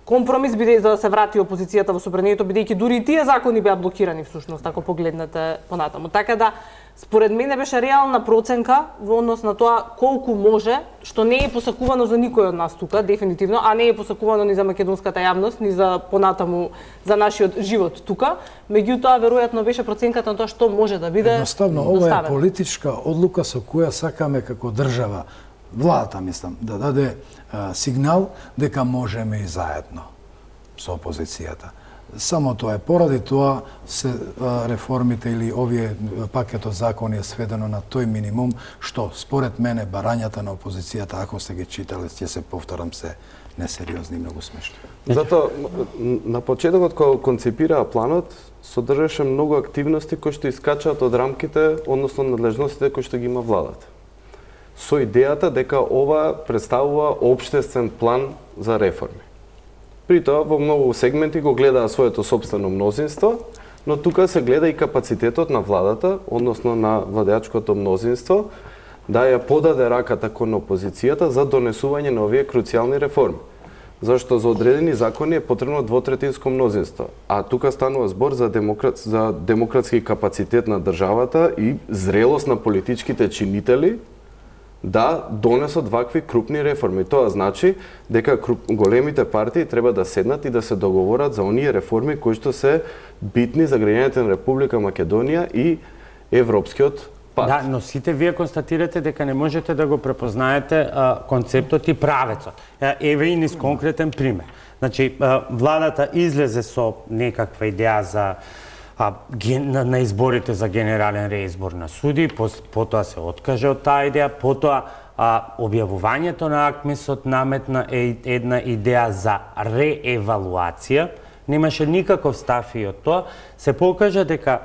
Speaker 1: компромис за да се врати опозицијата во собранието, бидејќи дури и тие закони беа блокирани всушност, ако погледнете понатаму. Така да според мене беше реална проценка во однос на тоа колку може, што не е посакувано за никој од нас тука, дефинитивно, а не е посакувано ни за македонската јавност, ни за понатаму за нашиот живот тука. Меѓутоа веројатно беше проценката на тоа што може да биде
Speaker 4: едноставно ова е политичка одлука со која сакаме како држава, владата мислам, да даде сигнал дека можеме и заедно со опозицијата. Само тоа е поради тоа се реформите или овие пакетот закони е сведено на тој минимум што според мене барањата на опозицијата, ако сте ги читале, ќе се повторам, се несериозни и многу смешни.
Speaker 3: Затоа на почетокот кога концепираа планот содржеше многу активности кои што искачаат од рамките, односно надлежностите кои што ги има владата. Со идејата дека ова представува општествен план за реформи. При тоа, во многу сегменти го гледаа своето собствено мнозинство, но тука се гледа и капацитетот на владата, односно на владеачкото мнозинство, да ја подаде раката кон опозицијата за донесување на овие круцијални реформи. Зашто за одредени закони е потребно двотретинско мнозинство, а тука станува збор за демократски капацитет на државата и зрелост на политичките чинители да донесат вакви крупни реформи. Тоа значи дека големите партии треба да седнат и да се договорат за оние реформи кои што се битни за граѓаните на Република Македонија и Европскиот пат.
Speaker 1: Да, но сите вие констатирате дека не можете да го препознаете концептот и правецот. Еве и низ конкретен пример. Значи, владата излезе со некаква идеја за на изборите за генерален реизбор на суди, потоа се откаже од таа идеја, потоа објавувањето на АКМИСот наметна една идеја за реевалуација, немаше никаков став и од тоа, се покажа дека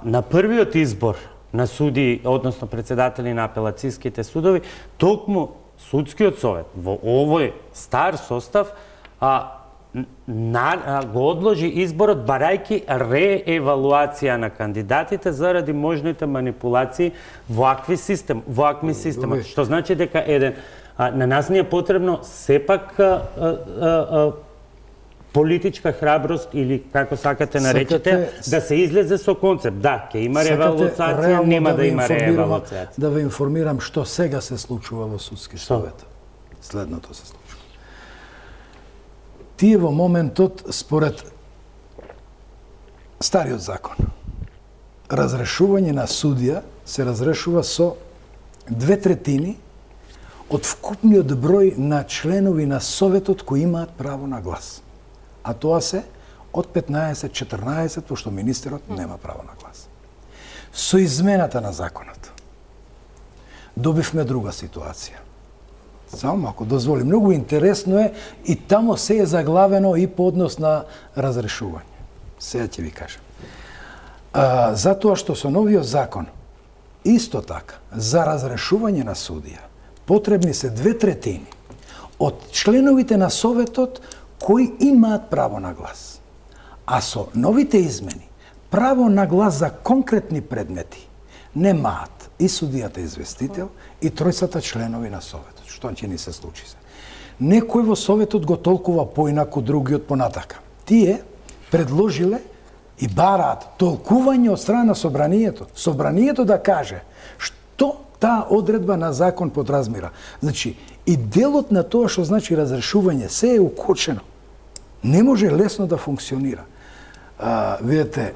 Speaker 1: на првиот избор на суди, односно председатели на апелацијските судови, токму судскиот совет во овој стар состав го одложи изборот барајќи реевалуација на кандидатите заради можните манипулации во АКМИ системот. Што значи дека на нас не е потребно сепак политичка храброст или како сакате наречете да се излезе со концепт. Да, ќе има револуција, нема да има револуција.
Speaker 4: Да ве информирам што сега се случува во судски совет. Следното се случува. Тие во моментот, според стариот закон. Разрешување на судија се разрешува со 2/3 од вкупниот број на членови на Советот кои имаат право на глас. А тоа се од 15-14, пошто министерот нема право на глас. Со измената на законот добивме друга ситуација. Само ако дозволи, многу интересно е и тамо се е заглавено и по однос на разрешување. Сега ќе ви кажам. Затоа што со новиот закон, исто така, за разрешување на судија, потребни се 2/3 од членовите на Советот кои имаат право на глас. А со новите измени, право на глас за конкретни предмети немаат и судијата известител и тројцата членови на Советот. Што ќе ни се случи се? Некој во Советот го толкува поинаку, другиот понатака. Тие предложиле и бараат толкување од страна на Собранието. Собранието да каже што таа одредба на закон подразбира. Значи, и делот на тоа што значи разрешување се е укочено. Не може лесно да функционира. Видете,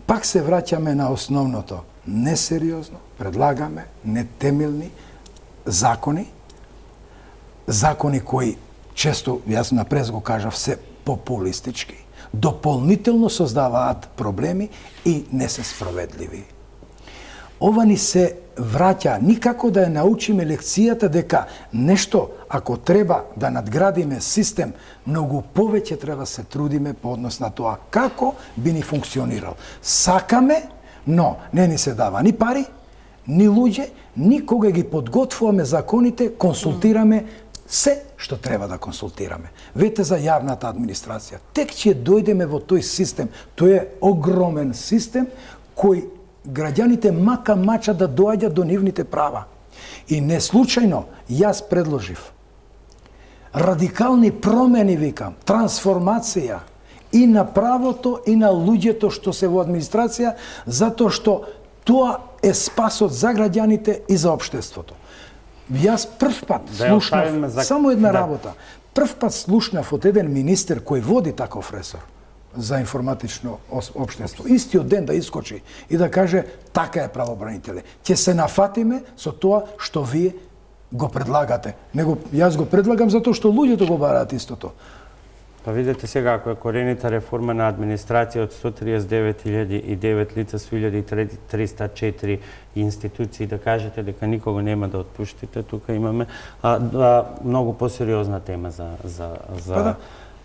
Speaker 4: пак се враќаме на основното. Несериозно предлагаме нетемелни закони, закони кои често, јас напрез го кажав, се популистички, дополнително создаваат проблеми и не се справедливи. Ова ни се враќа никако да ја научиме лекцијата дека нешто, ако треба да надградиме систем, многу повеќе треба се трудиме по однос на тоа како би ни функционирал. Сакаме, но не ни се дава ни пари, ни луѓе, никога ги подготвуваме законите, консултираме се што треба да консултираме. Вете за јавната администрација. Тек ќе дојдеме во тој систем, тој е огромен систем кој граѓаните мака мача да доаѓа до нивните права. И не случајно јас предложив радикални промени, викам, трансформација и на правото и на луѓето што се во администрација, затоа што тоа е спасот за граѓаните и за општеството. Јас прв пат слушнав, само една работа, прв пат слушнав од еден министер кој води таков ресор за информатично општество, истиот ден да искочи и да каже така е, правобранителе, ќе се нафатиме со тоа што вие го предлагате. Него јас го предлагам затоа што луѓето го бараат истото.
Speaker 1: Па видете сега, ако е коренита реформа на администрација од 139.009 лица со 1.304 институции, да кажете дека никого нема да отпуштите, тука имаме многу посериозна тема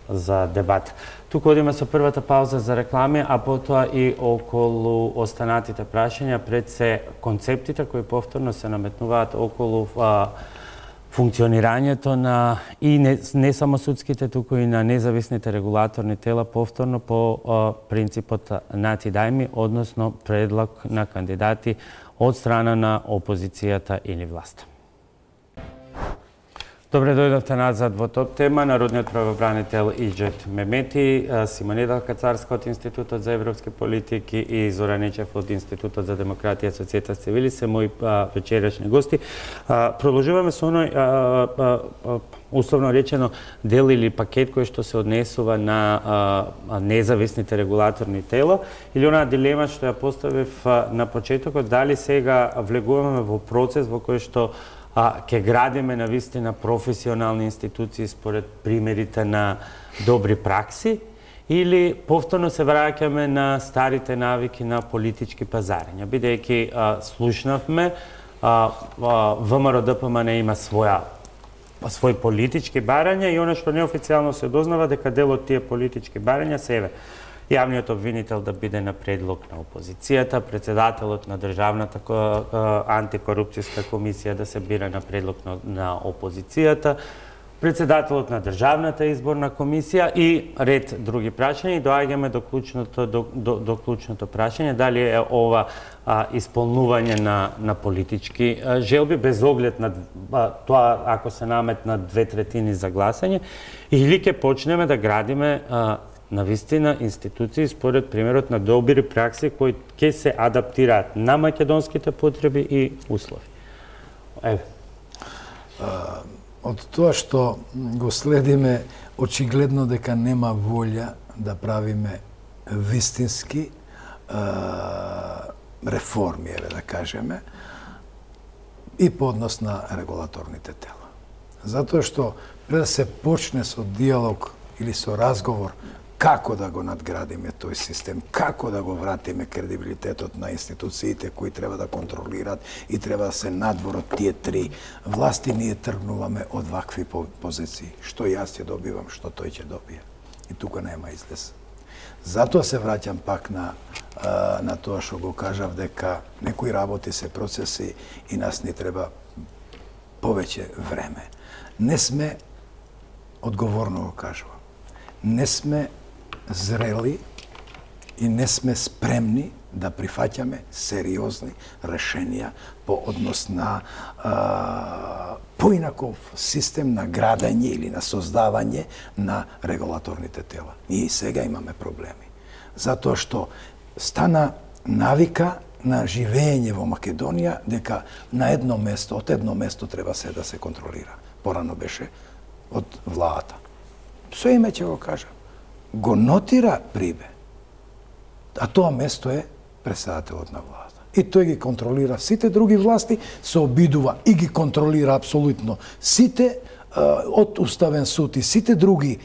Speaker 1: за дебат. Тука одиме со првата пауза за реклами, а потоа и околу останатите прашања, пред се концептите кои повторно се наметнуваат околу функционирањето на и не само судските, туку и на независните регулаторни тела повторно по принципот нати дајми, односно предлог на кандидати од страна на опозицијата или власта. Добре дојдовте назад во топ тема. Народниот правобранител Иџет Мемети, Симонеда Царска од Институтот за европски политики и Зоран Ечев од Институтот за демократија и социјета цивили се мои вечерашни гости. Продолжуваме со оној условно речено дел или пакет кој што се однесува на независните регулаторни тела или онаа дилема што ја поставив на почетокот, дали сега влегуваме во процес во кој што ќе градиме на вистина професионални институции според примерите на добри пракси или повторно се враќаме на старите навики на политички пазарења. Бидејќи слушнавме, ВМРО ДПМН има свој политички барања и оно што неофицијално се дознава дека дел од тие политички барања се јавниот обвинител да биде на предлог на опозицијата, председателот на Државната антикорупцијска комисија да се бира на предлог на опозицијата, председателот на Државната изборна комисија и ред други прашања. И доаѓаме до клучното прашање, дали е ова исполнување на политички желби, без оглед на тоа ако се наметнат 2/3 за гласање, или ќе почнеме да градиме на вистина институции според примерот на добри пракси кои ќе се адаптираат на македонските потреби и услови.
Speaker 4: Од тоа што го следиме, очигледно дека нема волја да правиме вистински реформи, да кажеме, и по однос на регулаторните тела. Затоа што пред да се почне со диалог или со разговор како да го надградиме тој систем, како да го вратиме кредибилитетот на институциите кои треба да контролираат и треба да се надвор од тие три власти, ние тргнуваме од вакви позиции. Што јас ќе добивам, што тој ќе добие. И тука нема излез. Затоа се враќам пак на тоа што го кажав, дека некои работи се процеси и нас ни треба повеќе време. Не сме, одговорно го кажувам, не сме зрели и не сме спремни да прифаќаме сериозни решенија по однос на поинаков систем на градење или на создавање на регулаторните тела. Ние и сега имаме проблеми. Затоа што стана навика на живење во Македонија дека на едно место, од едно место треба се да се контролира. Порано беше од владата. Со име ќе го кажам. Го нотира Прибе. А тоа место е председателот на владата. И тој ги контролира сите други власти, се обидува и ги контролира апсолутно сите од Уставен суд и сите други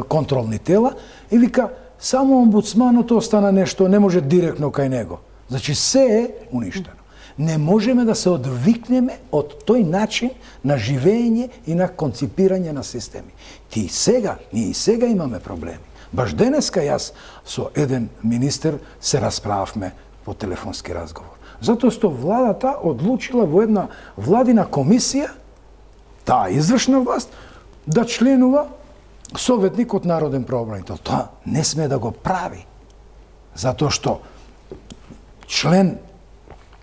Speaker 4: контролни тела и вика само омбудсманот остана нешто, не може директно кај него. Значи се е уништено. Не можеме да се одвикнеме од тој начин на живење и на конципирање на системи. Ние и сега имаме проблеми. Баш денеска јас со еден министер се расправавме по телефонски разговор. Затоа што владата одлучила во една владина комисија, таа извршна власт, да членува советник од народен правобранител. Тоа не сме да го прави. Затоа што член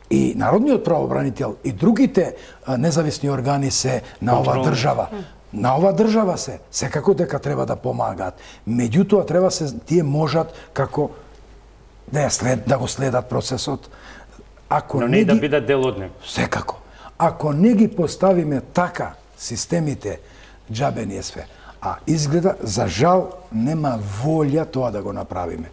Speaker 4: и народниот правобранител и другите независни органи се на ова држава. На ова држава се, секако дека треба да помагаат. Меѓутоа треба се тие можат како да го следат процесот. Ако
Speaker 1: но не да бидат дел од него.
Speaker 4: Секако. Ако не ги поставиме така системите, џабе ние све. А изгледа, за жал, нема волја тоа да го направиме.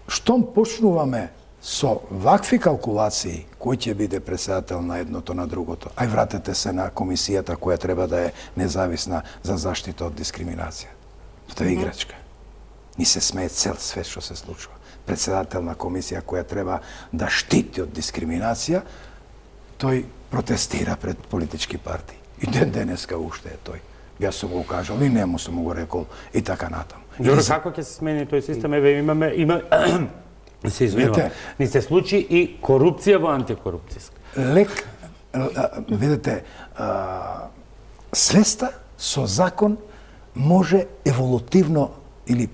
Speaker 4: Штом почнуваме со вакви калкулации, кој ќе биде председател на едното на другото, ај вратете се на комисијата која треба да е независна за заштита од дискриминација. Тоа е играчка. Ни се смее цел све што се случува. Председател на комисија која треба да штити од дискриминација, тој протестира пред политички партии. И денеска уште е тој. Јас сум го кажал и нему сум го рекол и така натаму.
Speaker 1: Добро, како ќе се смени тој систем? Еве има се извинувам. Ни се случи и корупција во антикорупцијска.
Speaker 4: Видите, свеста со закон може еволутивно или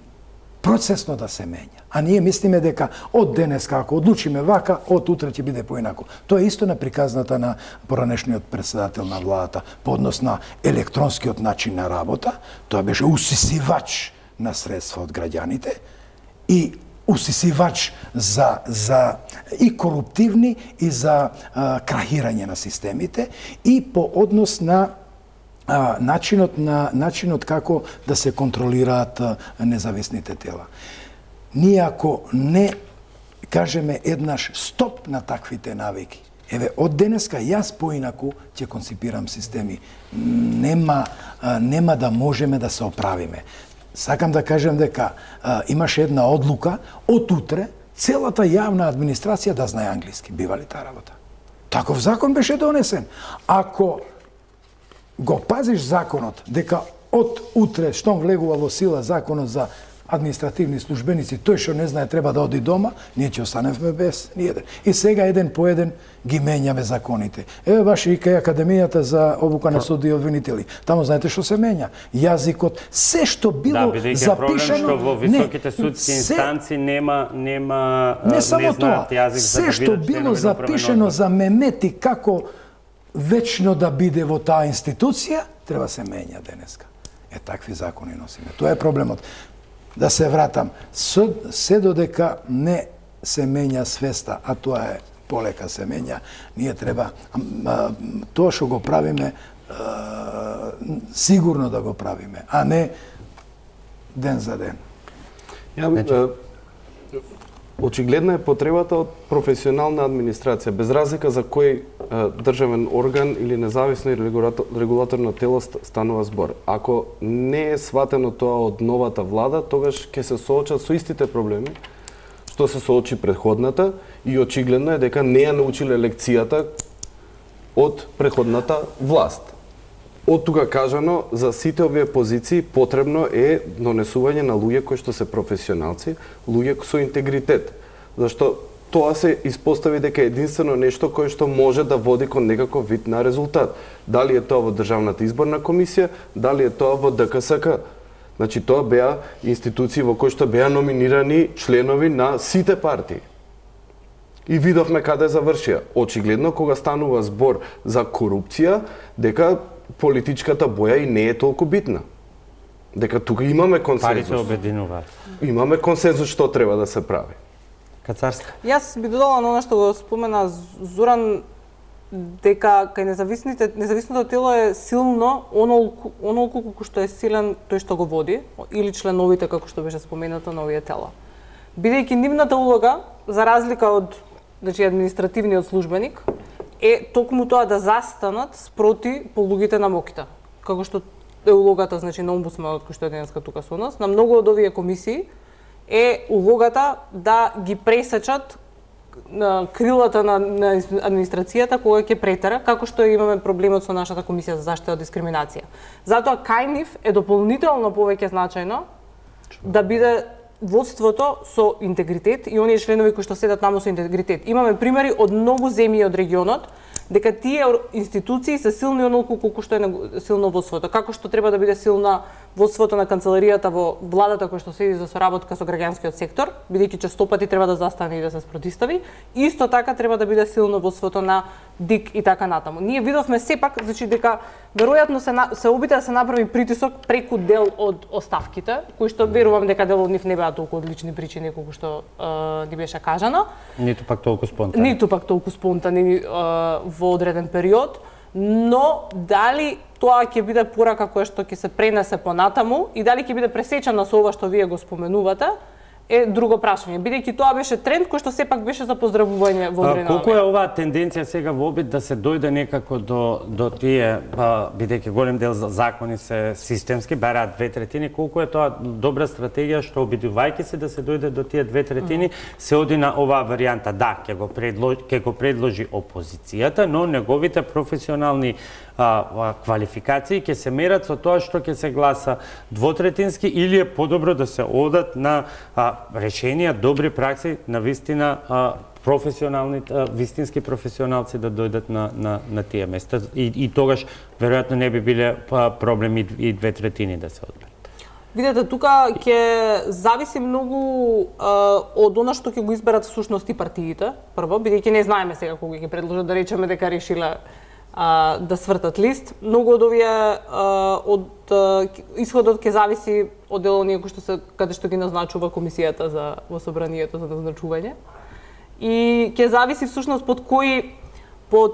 Speaker 4: процесно да се менја. А ние мислиме дека од денес како одлучиме вака, од утре ќе биде поинаку. Тоа е исто на приказната на поранешниот председател на владата по однос на електронскиот начин на работа. Тоа беше усисивач на средства од граѓаните и усисивач за и коруптивни и за крахирање на системите и по однос на начинот како да се контролираат независните тела. Ние ако не кажеме еднаш стоп на таквите навики, еве од денеска јас поинаку ќе конципирам системи, нема да можеме да се оправиме. Сакам да кажем дека имаше една одлука од утре целата јавна администрација да знае англиски. Бива ли таа работа? Таков закон беше донесен. Ако го пазиш законот дека од утре штом влегува во сила законот за административни службеници, тој што не знае треба да оди дома, ние ќе останеме без ниеден. И сега еден по еден ги менјаме законите. Еве баш и кај Академијата за обука на судии и обвинители. Таму знаете што се менја? Јазикот, се што било запишено.
Speaker 1: Проблем што во високите судски инстанци нема
Speaker 4: не само тоа. Се што било запишено за мемети како вечно да биде во таа институција, треба се менја денеска. Такви закони носиме. Тоа е проблемот. Да се вратам, се додека не се менја свеста, а тоа е полека се менја, ние треба тоа што го правиме сигурно да го правиме, а не ден за ден.
Speaker 3: Очигледна е потребата од професионална администрација, без разлика за кој државен орган или независно или регулаторно тело станува збор. Ако не е сватено тоа од новата влада, тогаш ќе се соочат со истите проблеми што се соочи претходната и очигледно е дека не ја научиле лекцијата од претходната власт. Од тука кажано, за сите овие позиции потребно е донесување на луѓе кои што се професионалци, луѓе со интегритет. Зашто тоа се испостави дека е единствено нешто кое што може да води кон некаков вид на резултат. Дали е тоа во Државната изборна комисија, дали е тоа во ДКСК. Значи, тоа беа институции во кои што беа номинирани членови на сите партии. И видовме каде завршија. Очигледно, кога станува збор за корупција, дека политичката боја и не е толку битна. Дека тука имаме консензус.
Speaker 1: Парите обединуваат.
Speaker 3: Имаме консензус што треба да се прави.
Speaker 1: Кацарска.
Speaker 2: Јас би додала на она што го спомена Зоран, дека кај независното тело е силно онолку колку што е силен тој што го води, или членовите, како што беше споменато на овие тела. Бидејќи нивната улога, за разлика од административниот службеник, е токму тоа да застанат спроти полугите на моките. Како што е улогата на омбудсманот кој што е денеска тука со нас, на многу од овие комисии е улогата да ги пресечат на крилата на администрацијата кога ќе претера, како што имаме проблемот со нашата комисија за заштита од дискриминација. Затоа кај нив е дополнително повеќе значајно да биде водството со интегритет и оние членови кои што седат таму со интегритет. Имаме примери од многу земји од регионот дека тие институции се силни онолку колку што е силно водството. Како што треба да биде силна водството на канцеларијата во владата која што седи за соработка со граѓанскиот сектор, бидејќи честопати треба да застане и да се спротистави, исто така треба да биде силно водството на ДИК и така натаму. Ние видовме сепак, дека веројатно се обиде да се направи притисок преку дел од оставките, кои што верувам дека дел од нив не беа толку од лични причини колку што ни беше кажано.
Speaker 1: Ниту пак толку спонтани.
Speaker 2: Во одреден период, но дали тоа ќе биде порака која што ќе се пренесе понатаму и дали ќе биде пресечена со ова што вие го споменувате, е друго прашање. Бидејќи тоа беше тренд кој што сепак беше за поздравување во одредено.
Speaker 1: Колку е оваа тенденција сега во обид да се дојде некако до тие, бидејќи голем дел закони се системски, бараат 2/3, колку е тоа добра стратегија што обидувајќи се да се дојде до тие 2/3, се оди на оваа варијанта. Да, ќе го предложи опозицијата, но неговите професионални квалификации ќе се мерат со тоа што ќе се гласа двотретински или е подобро да се одат на решенија, добри пракси, на вистина професионални, вистински професионалци да дојдат на тие места и тогаш веројатно не би биле проблеми и 2/3 да се одберат.
Speaker 2: Видете, тука ќе зависи многу од она што ќе го изберат всушност и партиите, прво, бидејќи не знаеме сега кога ќе предложат, да речеме дека решиле да свртат лист. Многу од овие исходот ќе зависи од дел оние каде што ги назначува комисијата во собранието за назначување. И ќе зависи всушност под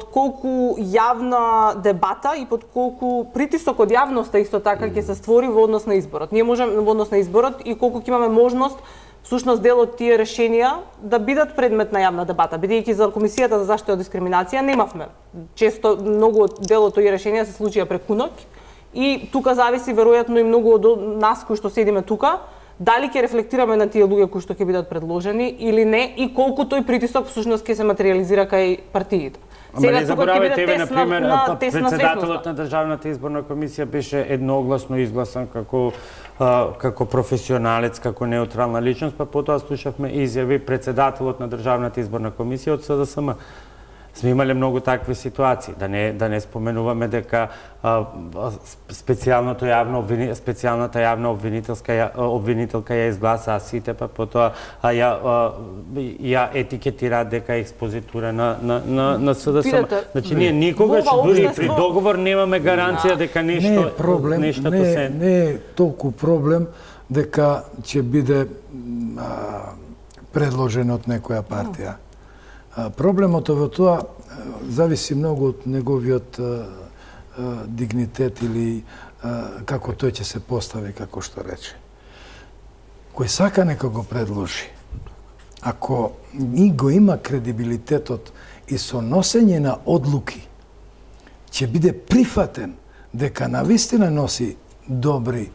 Speaker 2: колку јавна дебата и под колку притисок од јавноста исто така ќе се створи во однос на изборот. Ние можеме во однос на изборот и колку ќе имаме можност всушност дел од тие решенија да бидат предмет на јавна дебата, бидејќи за комисијата за заштита од дискриминација немавме. Често многу дел од тие решенија се случија преку ноќ и тука зависи веројатно и многу од нас кои што седиме тука, дали ќе рефлектираме на тие луѓе кои што ќе бидат предложени или не и колку тој притисок всушност ќе се материјализира кај партиите.
Speaker 1: Сега тука ќе биде например, председателот на Државната изборна комисија беше едногласно изгласан како професионалец, како неутрална личност, па потоа слушавме изјави председателот на Државната изборна комисија од СДСМ. Сме имале многу такви ситуации, да не споменуваме дека специјалната јавна обвинителка ја изгласа сите, па потоа ја етикетира дека е експозитура на СДСМ. Значи ние никогаш дури при договор немаме гаранција дека нештото се
Speaker 4: не е толку проблем дека ќе биде предложен од некоја партија. Проблемот во тоа зависи многу од неговиот дигнитет или како тој ќе се постави, како што рече. кој сака нека го предложи, ако го има кредибилитетот и со носење на одлуки, ќе биде прифатен дека навистина носи добри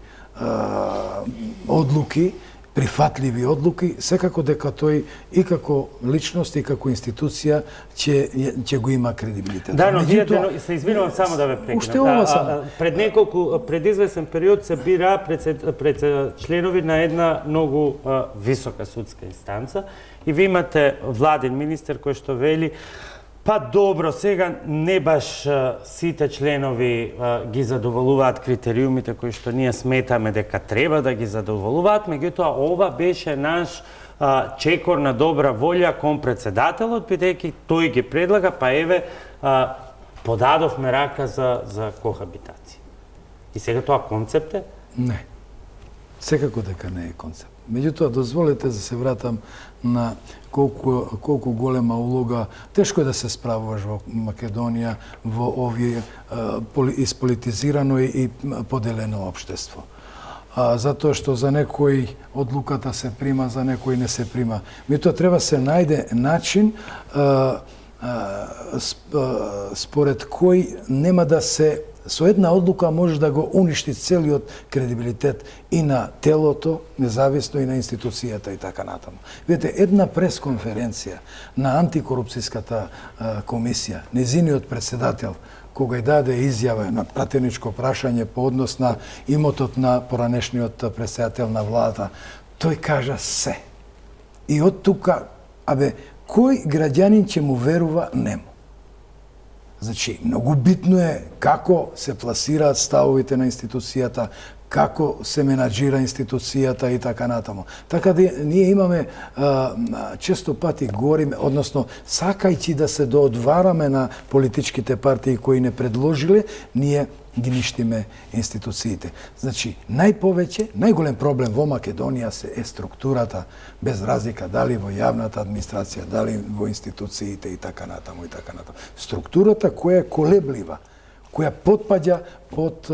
Speaker 4: одлуки, прифатливи одлуки, секако дека тој и како личност и како институција ќе го има кредибилитет.
Speaker 1: Да, но вие се извинувам само да ве прекинам. Пред извесен период се бира пред членови на една многу висока судска инстанца и ви имате владен министер кој што вели па добро, сега не баш сите членови ги задоволуваат критериумите кои што ние сметаме дека треба да ги задоволуваат, меѓутоа ова беше наш чекор на добра волја кон председателот, бидејќи тој ги предлага, па еве подадовме рака за кохабитација. И сега тоа концепт е?
Speaker 4: Не. Секако дека не е концепт. Меѓутоа, дозволете да се вратам на колку голема улога, тешко е да се справуваш во Македонија во овие исполитизирано и поделено општество. Затоа што за некој одлуката се прима, за некој не се прима. Меѓутоа, треба се најде начин според кој нема да се со една одлука може да го уништи целиот кредибилитет и на телото, независно и на институцијата и така натаму. Видите, една пресконференција на антикорупцијската комисија, незиниот председател, кога ја даде изјава на пратеничко прашање по однос на имотот на поранешниот председател на владата, тој кажа се. И од тука, кој граѓанин ќе му верува нему? Значи, многу битно е како се пласираат ставовите на институцијата, како се менаџира институцијата и така натаму. Така да ние имаме често пати говориме, односно сакајќи да се доодвараме на политичките партии кои не предложиле, ние ги ништиме институциите. Значи, најголем проблем во Македонија е структурата, без разлика дали во јавната администрација, дали во институциите и така натаму и така натаму. Структурата која е колеблива, која потпаѓа под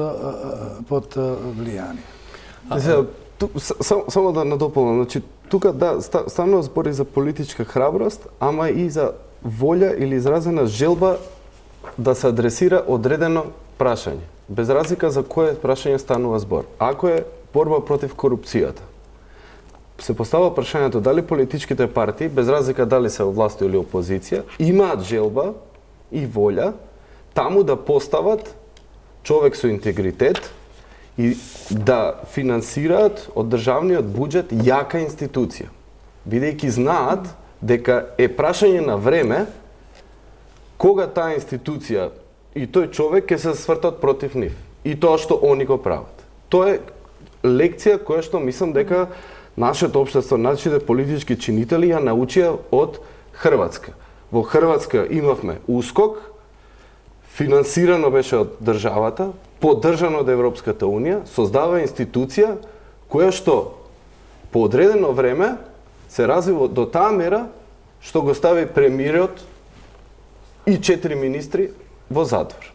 Speaker 4: влијание.
Speaker 3: Само да надополнам, значи тука да станува збори за политичка храброст, ама и за волја или изразена желба да се адресира одредено прашање, без разлика за кое прашање станува збор. Ако е борба против корупцијата, се поставува прашањето дали политичките партии, без разлика дали се власт или опозиција, имаат желба и волја таму да постават човек со интегритет и да финансираат од државниот буџет јака институција, бидејќи знаат дека е прашање на време кога таа институција и тој човек ќе се свртат против нив и тоа што они го прават. Тоа е лекција која што мислам дека нашето општество, нашите политички чинители ја научија од Хрватска. Во Хрватска имавме УСКОК, финансирано беше од државата, поддржано од Европската унија, создава институција која што по одредено време се развива до таа мера што го стави премиерот и 4 министри во затвор.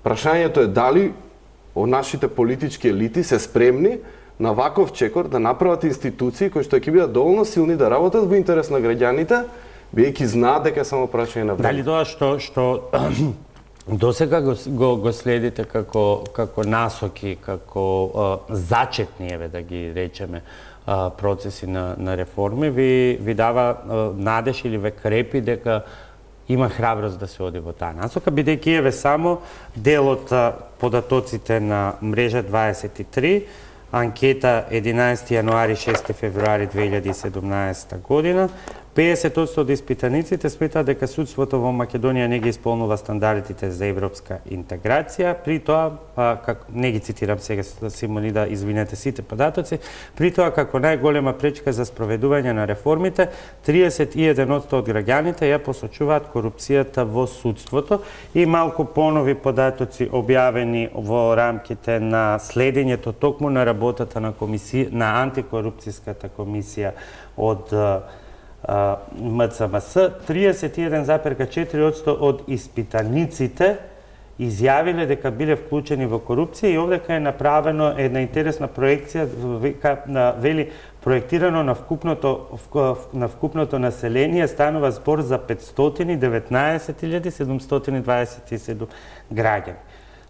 Speaker 3: Прашањето е дали нашите политички елити се спремни на ваков чекор да направат институции кои што ќе бидат доволно силни да работат во интерес на граѓаните, бидејќи знаат дека само прашање на време.
Speaker 1: Дали тоа што досега го следите како насоки, како зачетни, да ги речеме, процеси на реформи, ви дава надеж или ве крепи дека има храброст да се оди во таа насока, бидејќи еве само дел од податоците на мрежа 23, анкета 11 јануари 6 февруари 2017 година, 50% од испитаниците сметаат дека судството во Македонија не ги исполнува стандардите за европска интеграција. При тоа, не ги цитирам сега Симонида, извинете сите податоци, при тоа како најголема пречка за спроведување на реформите, 31% од граѓаните ја посочуваат корупцијата во судството и малку понови податоци објавени во рамките на следењето токму на работата на антикорупцијската комисија од МЦМС, 31,4% од испитаниците изјавиле дека биле вклучени во корупција и овдека е направено една интересна проекција, вели проектирано на вкупното население станува збор за 519.727 граѓани.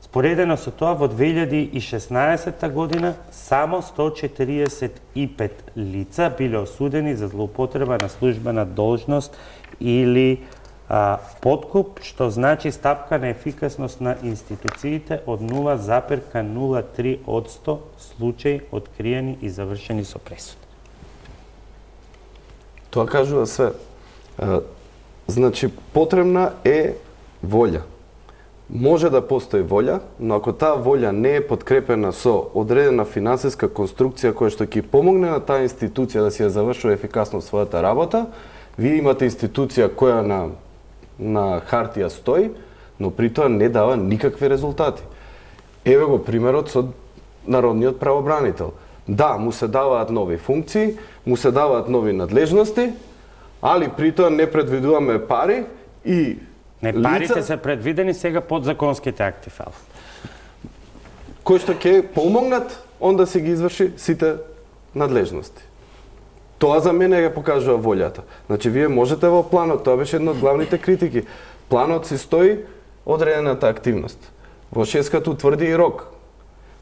Speaker 1: Споредено со тоа, во 2016 година само 145 лица биле осудени за злоупотреба на службена должност или подкуп, што значи стапка на ефикасност на институциите од 0,03% случаи откриени и завршени со пресуд.
Speaker 3: Тоа кажува све. Значи, потребна е волја. Може да постои волја, но ако таа волја не е подкрепена со одредена финансиска конструкција која што ќе помогне на таа институција да си ја завршува ефикасно својата работа, вие имате институција која на хартија стои, но при тоа не дава никакви резултати. Еве го примерот со народниот правобранител. Да, му се даваат нови функции, му се даваат нови надлежности, али при тоа не предвидуваме пари и
Speaker 1: парите се предвидени сега подзаконските акти фал.
Speaker 3: Кои што ќе помогнат он да си ги изврши сите надлежности. Тоа за мене ја покажува волјата. Значи, вие можете во планот, тоа беше една од главните критики. Планот си стои одредената активност. Во шеската утврди и рок.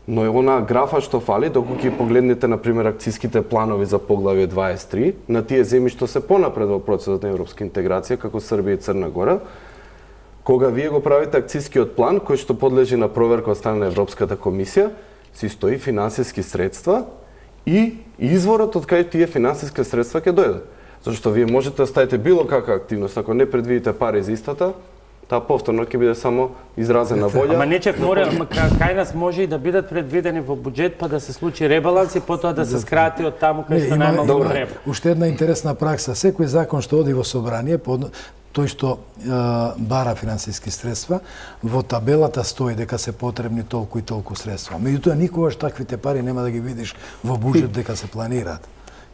Speaker 3: Но е она графа што фали, доколку ќе погледнете, например, акциските планови за поглавје 23, на тие земји што се понапред во процесот на европска интеграција, како Србија и Црна Гора, кога вие го правите акцискиот план, кој што подлежи на проверка од страна на Европската комисија, си стои финансиски средства и изворот од кај тие финансиски средства ќе дојдат. Зашто вие можете да ставите било каква активност, ако не предвидите пари за истата, таа повторно ќе биде само изразена волја.
Speaker 1: Ама не че кај нас може и да бидат предвидени во буџет, па да се случи ребаланс и потоа да се скрати од таму кај што најмалку треба.
Speaker 4: Уште една интересна пракса, секој закон што оди во собрание, тој што бара финансиски средства, во табелата стои дека се потребни толку и толку средства. Меѓутоа никогаш таквите пари нема да ги видиш во буџет дека се планираат.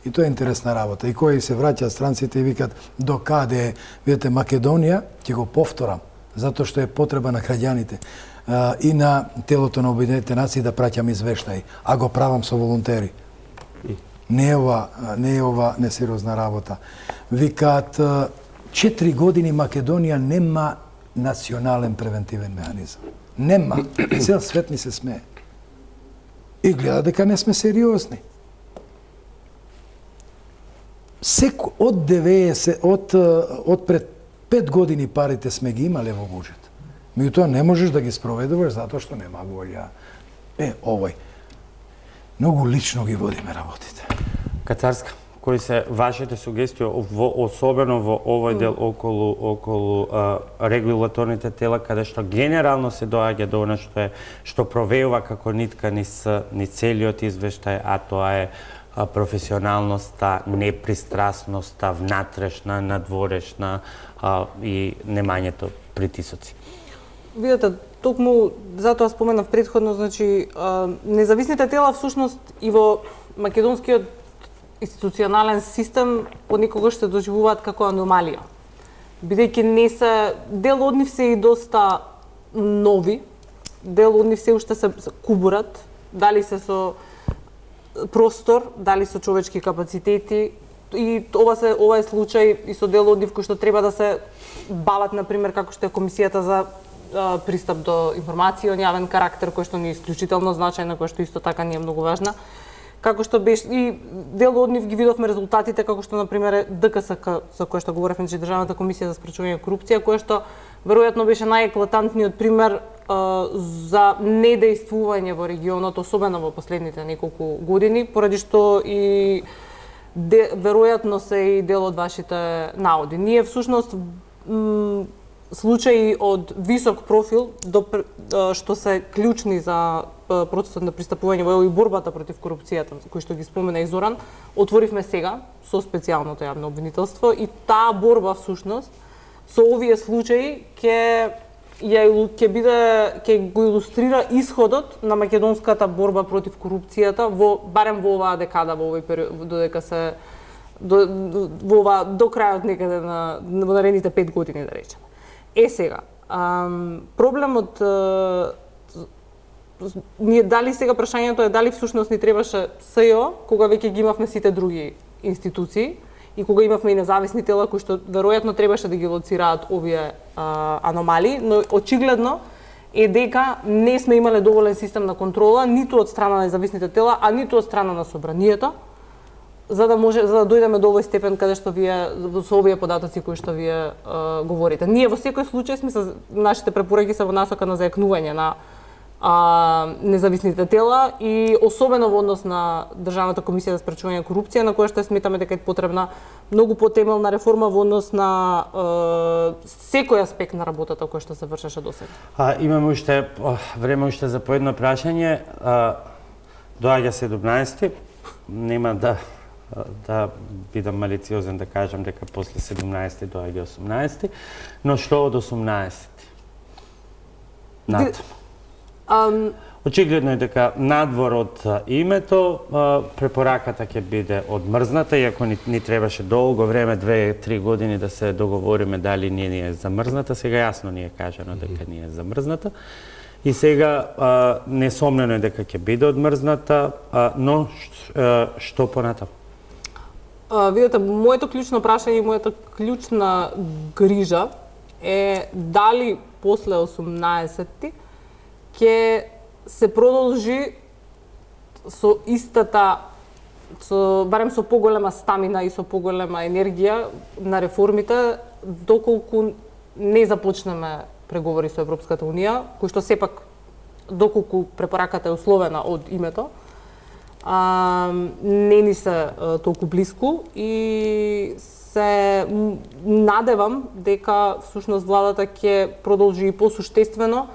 Speaker 4: И тоа е интересна работа. И кои се враќаат странците и викат до каде е, видите, Македонија, ќе го повторам, затоа што е потреба на граѓаните и на телото на Обединетите нации да праќам извештаи, а го правам со волонтери. Не е ова несериозна работа. Викаат 4 години Македонија нема национален превентивен механизам. Нема. Цел свет ни се смее. И гледа дека не сме сериозни. Од 90, од пред 5 години парите сме ги имале во буџет. Меѓутоа не можеш да ги спроведуваш затоа што нема волја. Овој. Многу лично ги водиме работите.
Speaker 1: Кацарска, кои се вашите сугестии, особено во овој дел околу регулаторните тела, каде што генерално се доаѓа до она што провеува како нитка низ целиот извештај, а тоа е професионалноста, непристрасноста, внатрешна, надворешна и немањето притисоци.
Speaker 2: Видете, токму затоа споменав претходно, значи независните тела всушност и во македонскиот институционален систем понекогаш се доживуваат како аномалија. Бидејќи не се, дел од нив се и доста нови, дел од нив се уште се кубурат, дали се со простор, дали со човечки капацитети, и ова е случај и со дел од нив кои што треба да се бават, например, како што е Комисијата за пристап до информации од јавен карактер, кој што ни е исклучително значајна, кој што исто така ни е многу важна. Како што беше и дел од нив ги видовме резултатите, како што например е ДКСК, за кој што говоревме, значи Државната комисија за спречување корупција, која што веројатно беше најеклатантниот пример за недејствување во регионот, особено во последните неколку години, поради што и веројатно се и дел од вашите наоди. Ние всушност случаи од висок профил што се клучни за процесот на пристапување во и борбата против корупцијата, кој што ги спомена и Зоран, отворивме сега со специјалното јавно обвинителство и таа борба всушност со овие случаи ќе го илустрира исходот на македонската борба против корупцијата барем во оваа декада, во овој период, додека се до крајот некаде во наредните 5 години, да речеме. Сега, Проблемот ние дали сега прашањето е дали всушност ни требаше СЈО кога веќе ги имавме сите други институции и кога имавме и независни тела кои што веројатно требаше да ги лоцираат овие аномалии, но очигледно е дека не сме имале доволен систем на контрола ниту од страна на независните тела, а ниту од страна на собранието, за да дојдеме до овој степен каде што вие со овие податоци кои што вие говорите. Ние во секој случај нашите препораки се во насока на зајакнување на независните тела и особено во однос на Државната комисија за спречување на корупција, на која што сметаме дека е потребна многу потемелна реформа во однос на секој аспект на работата која што се вршеше досега.
Speaker 1: Имаме уште време за по едно прашање. Доаѓа 17-ти, нема да бидам малициозен да кажам дека после 17-ти доаѓа 18-ти, но што од 18-ти? Очигледно е дека надвор од името, препораката ќе биде одмрзната, иако ни требаше долго време, 2-3 години да се договориме дали ни е замрзната, сега јасно ни е кажано дека ни е замрзната. И сега несомнено е дека ќе биде одмрзната, но што понатаму?
Speaker 2: Видете, моето клучно прашање и мојата клучна грижа е дали после 18-ти ќе се продолжи со истата, барем со поголема стамина и со поголема енергија на реформите, доколку не започнеме преговори со Европската Унија, кој што сепак, доколку препораката е условена од името, не ни се толку блиску и се надевам дека всушност владата ќе продолжи и посуштествено,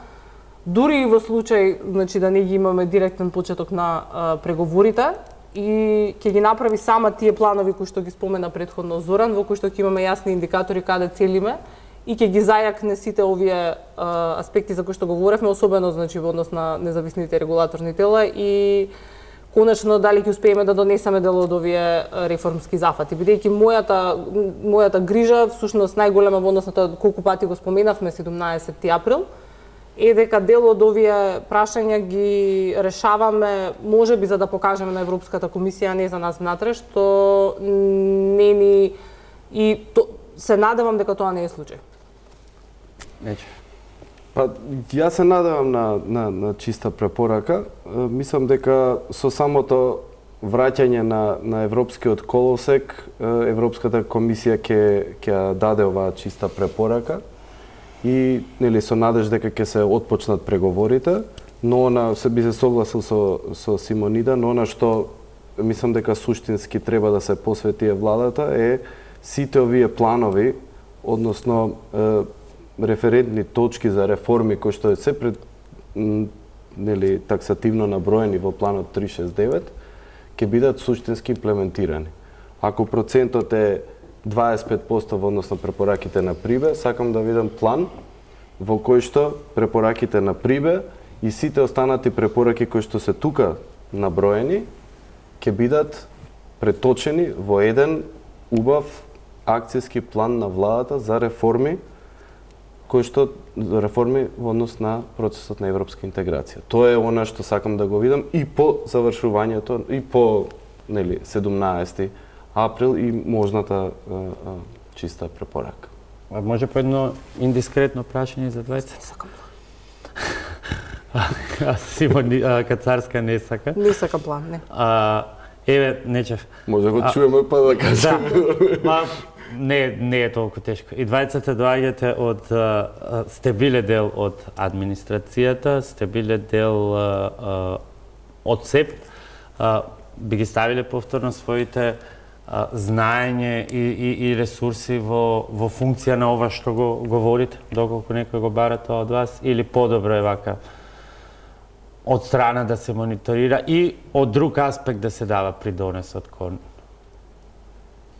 Speaker 2: дури и во случај да не ги имаме директен почеток на преговорите и ќе ги направи сама тие планови кои што ги спомена претходно Зоран, во кои што ќе имаме јасни индикатори каде целиме и ќе ги зајакне сите овие аспекти за кои што говоревме, особено во однос на независните регулаторни тела и конечно дали ќе успееме да донесеме дел од овие реформски зафати, бидејќи мојата грижа всушност најголема во однос на тоа колку пати го споменавме 17 април е дека дел од овие прашања ги решаваме можеби за да покажеме на Европската комисија, не за нас внатре, што не ни и се надевам дека тоа не е случај.
Speaker 3: Јас се надевам на чиста препорака. Мислам дека со самото враќање на европскиот колосек, Европската комисија ќе даде оваа чиста препорака и со надеж дека ќе се отпочнат преговорите, но би се согласил со Симонида, но она што мислам дека суштински треба да се посвети владата е сите овие планови, односно референтни точки за реформи кои што се таксативно наброени во планот 369 ќе бидат суштински имплементирани. Ако процентот е 25% во однос на препораките на ПРИБЕ, сакам да видам план во кој што препораките на ПРИБЕ и сите останати препораки кои што се тука наброени ќе бидат преточени во еден убав акцијски план на владата за реформи кои што реформи во однос на процесот на европска интеграција. Тоа е она што сакам да го видам и по завршувањето и по 17 април и можната чиста препорака.
Speaker 1: Може по едно индискретно прашање за двајца?
Speaker 2: Сакам.
Speaker 1: Симон Кацарска не сака.
Speaker 2: Не сака план, не.
Speaker 1: Еве, Нечев.
Speaker 3: Може го чуеме па да кажеме.
Speaker 1: Да. Не е толку тешко. И двајцата доаѓате сте биле дел од администрацијата, сте биле дел од СЕП, би ги ставиле повторно своите знаење и ресурси во функција на ова што го говорите, доколку некој го бара тоа од вас, или подобро е вака од страна да се мониторира и од друг аспект да се дава придонесот кон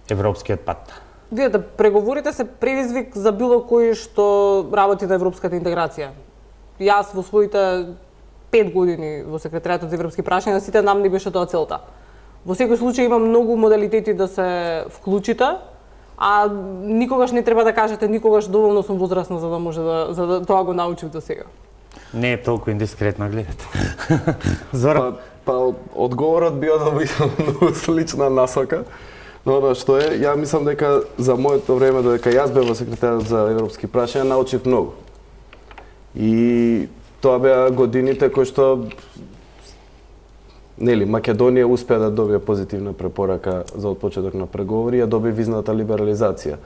Speaker 1: европскиот пат?
Speaker 2: Видете, преговорите се предизвик за било кој што работи на европската интеграција. Јас во своите 5 години во секретаријатот за европски прашања, сите нам не беше тоа целта. Во секој случај има многу модалитети да се вклучите А никогаш не треба да кажете никогаш доволно сум возрасна за да може за да тоа го научив до сега.
Speaker 1: Не е толку индискретно, гледате. Зора?
Speaker 3: Па одговорот био да биде многу слична насока. Но она што е, ја мислам дека за моето време додека јас бев во секретарот за европски прашања научив многу. И тоа беа годините кои што Македонија успеа да добие позитивна препорака за отпочеток на преговори, ја доби визната либерализација.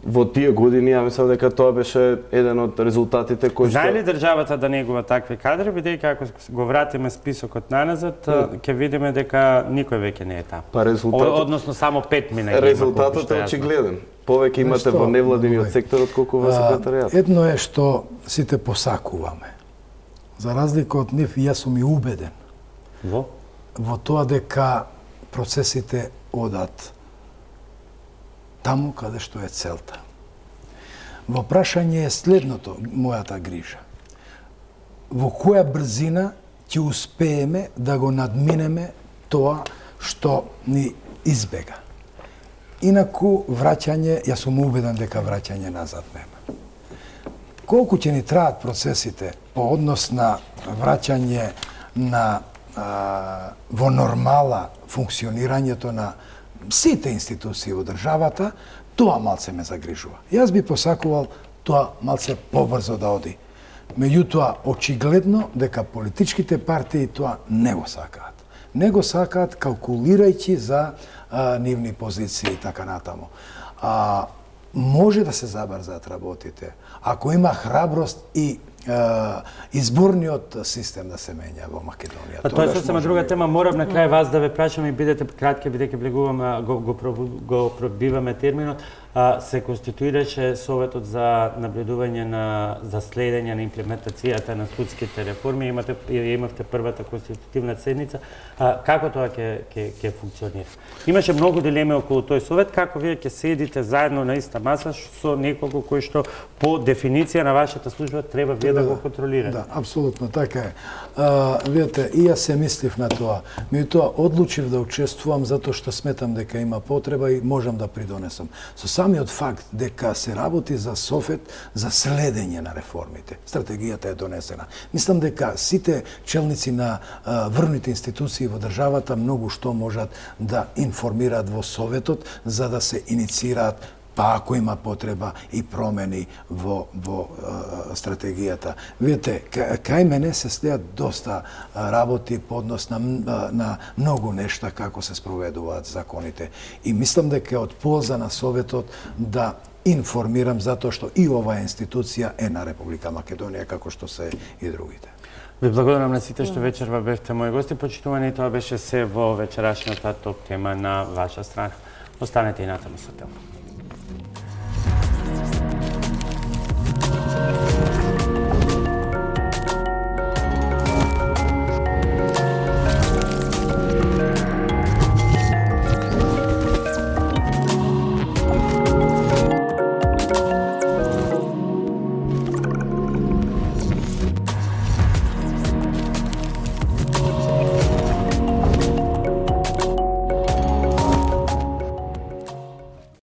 Speaker 3: Во тие години ја мислам дека тоа беше еден од резултатите кои што...
Speaker 1: Знае ли државата да негува такви кадри, бидејќи ако го вратиме списокот наназад, ќе видиме дека никој веќе не е таму.
Speaker 3: Па резултатот...
Speaker 1: Односно само 5 мина.
Speaker 3: Резултатот е очигледен. Повеќе имате во невладиниот сектор отколку во секретаријат.
Speaker 4: Едно е што сите посакуваме. За разлика од нив, јас сум и убеден во тоа дека процесите одат таму каде што е целта. Во прашање е следното, мојата грижа. Во која брзина ќе успееме да го надминеме тоа што ни избега. Инаку враќање, јас сум убеден дека враќање назад нема. Колку ќе ни траат процесите по однос на враќање на во нормала функционирањето на сите институции во државата, тоа малце ме загрижува. Јас би посакувал тоа малце побрзо да оди. Меѓутоа, очигледно дека политичките партии тоа не го сакаат. Не го сакаат калкулирајќи за нивни позиции и така натаму. Може да се забрзат работите, ако има храброст и изборниот систем да се менја во Македонија.
Speaker 1: Тоа е сосема друга тема. Морам на крај вас да ве прашам и бидете кратки, бидејќи влегуваме, го пробиваме терминот. Се конституираше Советот за наблюдување за следење на имплементацијата на судските реформи. Имавте првата конститутивна седница. Како тоа ќе функционира? Имаше многу дилеми околу тој совет. Како вие ќе седите заедно на иста маса со неколку кој што по дефиниција на вашата служба треба вие да го контролирате?
Speaker 4: Да, апсолутно така е. Видете, и јас се мислив на тоа. Меѓутоа одлучив да учествувам затоа што сметам дека има потреба и можам да придонесам. Со самиот факт дека се работи за Совет за следење на реформите. Стратегијата е донесена. Мислам дека сите челници на врвните институции во државата многу што можат да информираат во Советот за да се иницираат па ако има потреба и промени во стратегијата. Видите, кај мене се следат доста работи по однос на многу нешта како се спроведуваат законите. И мислам дека е од полза на Советот да информирам затоа што и оваа институција е на Република Македонија како што се и другите.
Speaker 1: Ви благодарам на сите што вечерва бевте мои гости. Почитувани, тоа беше се во вечерашната топ тема на ваша страна. Останете и натаму со тема.